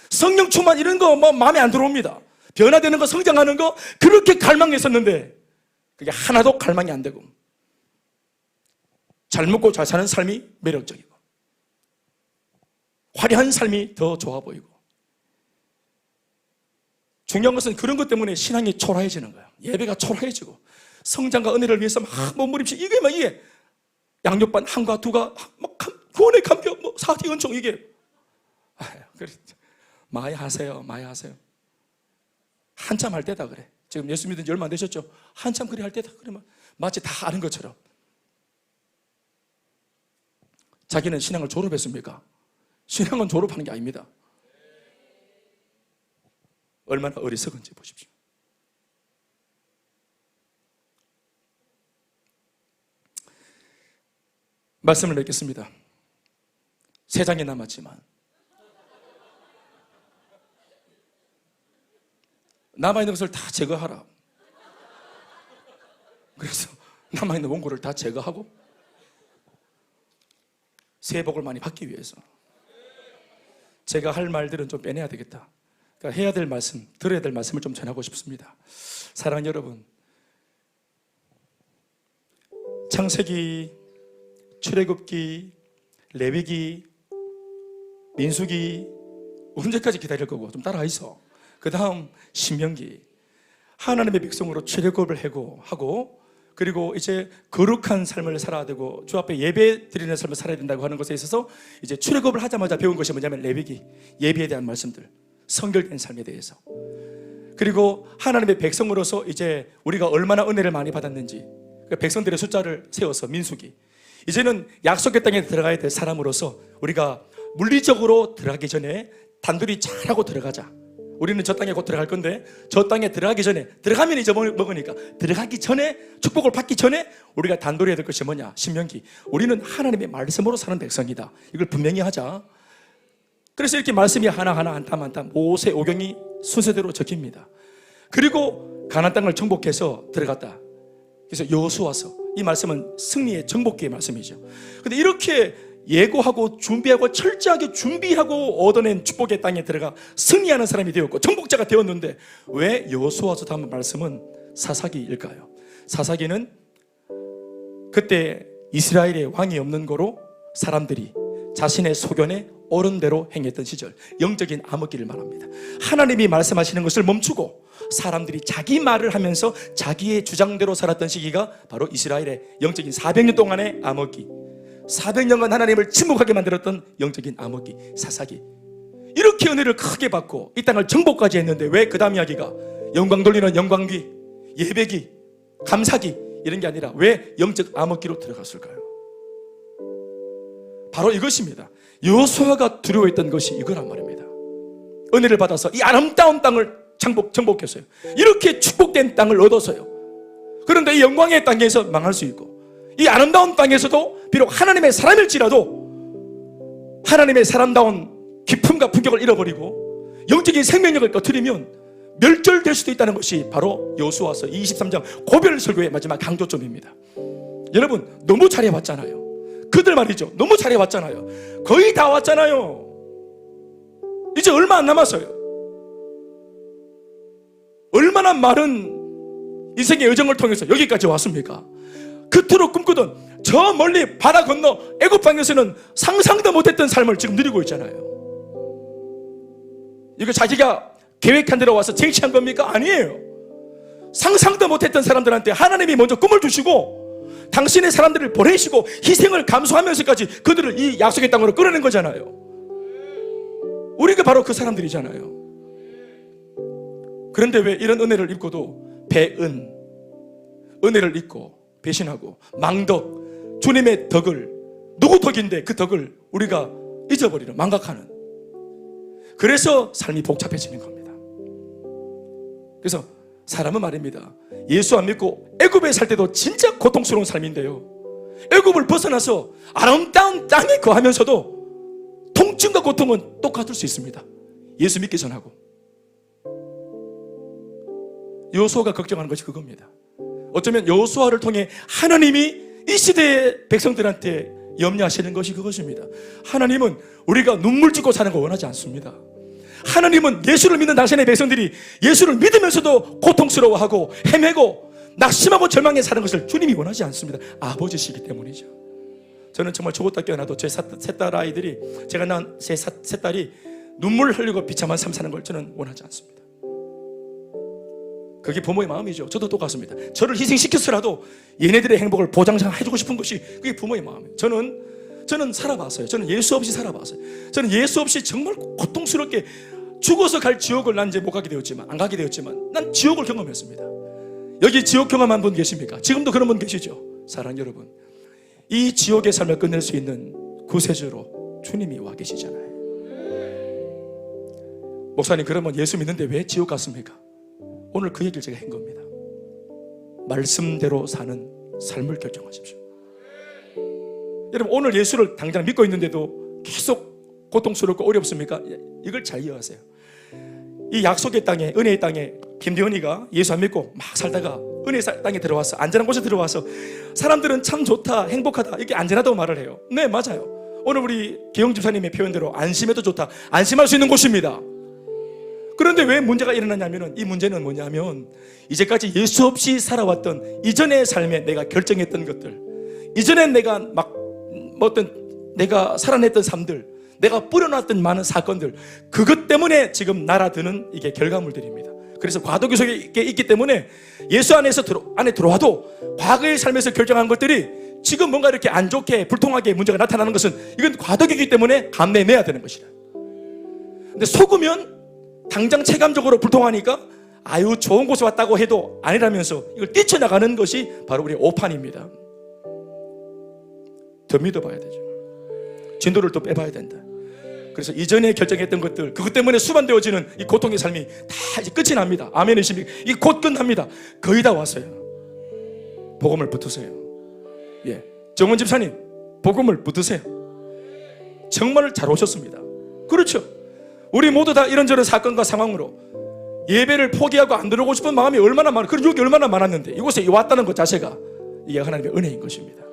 성령 충만 이런 거 뭐 마음에 안 들어옵니다. 변화되는 거, 성장하는 거 그렇게 갈망했었는데 그게 하나도 갈망이 안 되고 잘 먹고 잘 사는 삶이 매력적이고 화려한 삶이 더 좋아 보이고 중요한 것은 그런 것 때문에 신앙이 초라해지는 거예요. 예배가 초라해지고 성장과 은혜를 위해서 막 몸부림치고 이게 막 이게 양육반 한과 두가 막 구원의 감격 뭐 사티 은총 이게 많이 하세요. 많이 하세요. 한참 할 때다 그래. 지금 예수 믿은 지 얼마 안 되셨죠? 한참 그래 할 때다 그러면 마치 다 아는 것처럼. 자기는 신앙을 졸업했습니까? 신앙은 졸업하는 게 아닙니다. 얼마나 어리석은지 보십시오. 말씀을 맺겠습니다. 3장이 남았지만 남아있는 것을 다 제거하라. 그래서 남아있는 원고를 다 제거하고 새해 복을 많이 받기 위해서 제가 할 말들은 좀 빼내야 되겠다. 그러니까 해야 될 말씀, 들어야 될 말씀을 좀 전하고 싶습니다. 사랑하는 여러분, 창세기, 출애굽기, 레위기, 민수기 언제까지 기다릴 거고 좀 따라와 있어. 그 다음 신명기, 하나님의 백성으로 출애굽을 하고 그리고 이제 거룩한 삶을 살아야 되고 주 앞에 예배 드리는 삶을 살아야 된다고 하는 것에 있어서 이제 출애굽을 하자마자 배운 것이 뭐냐면 레위기, 예배에 대한 말씀들, 성결된 삶에 대해서, 그리고 하나님의 백성으로서 이제 우리가 얼마나 은혜를 많이 받았는지 백성들의 숫자를 세워서 민수기, 이제는 약속의 땅에 들어가야 될 사람으로서 우리가 물리적으로 들어가기 전에 단둘이 잘하고 들어가자. 우리는 저 땅에 곧 들어갈 건데 저 땅에 들어가기 전에, 들어가면 이제 먹으니까 들어가기 전에, 축복을 받기 전에 우리가 단돌이 해야 될 것이 뭐냐? 신명기, 우리는 하나님의 말씀으로 사는 백성이다. 이걸 분명히 하자. 그래서 이렇게 말씀이 하나하나 한 땀 한 땀 모세 오경이 순서대로 적힙니다. 그리고 가나안 땅을 정복해서 들어갔다. 그래서 여호수아서, 이 말씀은 승리의 정복기의 말씀이죠. 근데 이렇게 예고하고 준비하고 철저하게 준비하고 얻어낸 축복의 땅에 들어가 승리하는 사람이 되었고 정복자가 되었는데 왜 여호수아서 다음 말씀은 사사기일까요? 사사기는 그때 이스라엘의 왕이 없는 거로 사람들이 자신의 소견에 옳은 대로 행했던 시절, 영적인 암흑기를 말합니다. 하나님이 말씀하시는 것을 멈추고 사람들이 자기 말을 하면서 자기의 주장대로 살았던 시기가 바로 이스라엘의 영적인 400년 동안의 암흑기, 400년간 하나님을 침묵하게 만들었던 영적인 암흑기, 사사기. 이렇게 은혜를 크게 받고 이 땅을 정복까지 했는데 왜 그 다음 이야기가 영광 돌리는 영광기, 예배기, 감사기 이런 게 아니라 왜 영적 암흑기로 들어갔을까요? 바로 이것입니다. 여호수아가 두려워했던 것이 이거란 말입니다. 은혜를 받아서 이 아름다운 땅을 정복했어요. 이렇게 축복된 땅을 얻었어요. 그런데 이 영광의 땅에서 망할 수 있고 이 아름다운 땅에서도 비록 하나님의 사람일지라도 하나님의 사람다운 기품과 품격을 잃어버리고 영적인 생명력을 꺼트리면 멸절될 수도 있다는 것이 바로 여호수아서 23장 고별 설교의 마지막 강조점입니다. 여러분 너무 잘해왔잖아요. 그들 말이죠. 너무 잘해왔잖아요. 거의 다 왔잖아요. 이제 얼마 안 남았어요. 얼마나 많은 인생의 여정을 통해서 여기까지 왔습니까? 그토록 꿈꾸던 저 멀리 바다 건너 애굽 땅에서는 상상도 못했던 삶을 지금 누리고 있잖아요. 이거 자기가 계획한 대로 와서 쟁취한 겁니까? 아니에요. 상상도 못했던 사람들한테 하나님이 먼저 꿈을 주시고 당신의 사람들을 보내시고 희생을 감수하면서까지 그들을 이 약속의 땅으로 끌어낸 거잖아요. 우리가 바로 그 사람들이잖아요. 그런데 왜 이런 은혜를 입고도 배은, 은혜를 입고 배신하고 망덕, 주님의 덕을, 누구 덕인데 그 덕을 우리가 잊어버리는, 망각하는, 그래서 삶이 복잡해지는 겁니다. 그래서 사람은 말입니다, 예수 안 믿고 애굽에 살 때도 진짜 고통스러운 삶인데요, 애굽을 벗어나서 아름다운 땅에 거하면서도 통증과 고통은 똑같을 수 있습니다. 예수 믿기 전하고. 여호수아가 걱정하는 것이 그겁니다. 어쩌면 여호수아를 통해 하나님이 이 시대의 백성들한테 염려하시는 것이 그것입니다. 하나님은 우리가 눈물 짓고 사는 거 원하지 않습니다. 하나님은 예수를 믿는 당신의 백성들이 예수를 믿으면서도 고통스러워하고 헤매고 낙심하고 절망해 사는 것을 주님이 원하지 않습니다. 아버지시기 때문이죠. 저는 정말 죽었다 깨어나도 제 셋 딸 아이들이, 제가 낳은 제 셋 딸이 눈물을 흘리고 비참한 삶 사는 걸 저는 원하지 않습니다. 그게 부모의 마음이죠. 저도 똑같습니다. 저를 희생시켜서라도 얘네들의 행복을 보장해주고 싶은 것이 그게 부모의 마음이에요. 저는 살아봤어요. 저는 예수 없이 살아봤어요. 저는 예수 없이 정말 고통스럽게 죽어서 갈 지옥을 난 이제 못 가게 되었지만, 안 가게 되었지만 난 지옥을 경험했습니다. 여기 지옥 경험한 분 계십니까? 지금도 그런 분 계시죠? 사랑하는 여러분, 이 지옥의 삶을 끝낼 수 있는 구세주로 주님이 와 계시잖아요. 목사님, 그러면 예수 믿는데 왜 지옥 갔습니까? 오늘 그 얘기를 제가 한 겁니다. 말씀대로 사는 삶을 결정하십시오. 여러분, 오늘 예수를 당장 믿고 있는데도 계속 고통스럽고 어렵습니까? 이걸 잘 이해하세요. 이 약속의 땅에, 은혜의 땅에 김대원이가 예수 안 믿고 막 살다가 은혜의 땅에 들어와서, 안전한 곳에 들어와서 사람들은 참 좋다, 행복하다, 이게 안전하다고 말을 해요. 네, 맞아요. 오늘 우리 기영 집사님의 표현대로 안심해도 좋다, 안심할 수 있는 곳입니다. 그런데 왜 문제가 일어나냐면, 이 문제는 뭐냐면, 이제까지 예수 없이 살아왔던 이전의 삶에 내가 결정했던 것들, 이전에 내가 내가 살아냈던 삶들, 내가 뿌려놨던 많은 사건들, 그것 때문에 지금 날아드는 이게 결과물들입니다. 그래서 과도기 속에 있기 때문에 예수 안에서 안에 들어와도 과거의 삶에서 결정한 것들이 지금 뭔가 이렇게 안 좋게 불통하게 문제가 나타나는 것은 이건 과도기이기 때문에 감내해야 되는 것이다. 근데 속으면 당장 체감적으로 불통하니까 아유 좋은 곳에 왔다고 해도 아니라면서 이걸 뛰쳐나가는 것이 바로 우리의 오판입니다. 더 믿어봐야 되죠. 진도를 또 빼봐야 된다. 그래서 이전에 결정했던 것들, 그것 때문에 수반되어지는 이 고통의 삶이 다 이제 끝이 납니다. 아멘이십니까? 이 곧 끝납니다. 거의 다 왔어요. 복음을 붙으세요. 예, 정원 집사님, 복음을 붙으세요. 정말 잘 오셨습니다. 그렇죠. 우리 모두 다 이런저런 사건과 상황으로 예배를 포기하고 안 들어오고 싶은 마음이 얼마나 많아, 그런 욕이 얼마나 많았는데 이곳에 왔다는 것 자체가 이게 하나님의 은혜인 것입니다.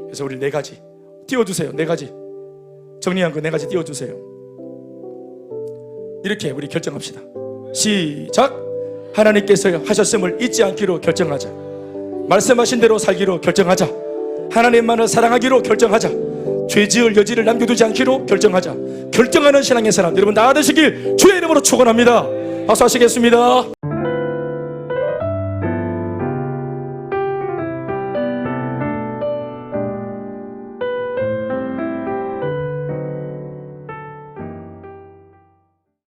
그래서 우리 네 가지 띄워주세요. 네 가지 정리한 거 네 가지 띄워주세요. 이렇게 우리 결정합시다. 시작. 하나님께서 하셨음을 잊지 않기로 결정하자. 말씀하신 대로 살기로 결정하자. 하나님만을 사랑하기로 결정하자. 죄지을 여지를 남겨두지 않기로 결정하자. 결정하는 신앙의 사람 여러분 다 되시길 주의 이름으로 축원합니다. 박수 하시겠습니다.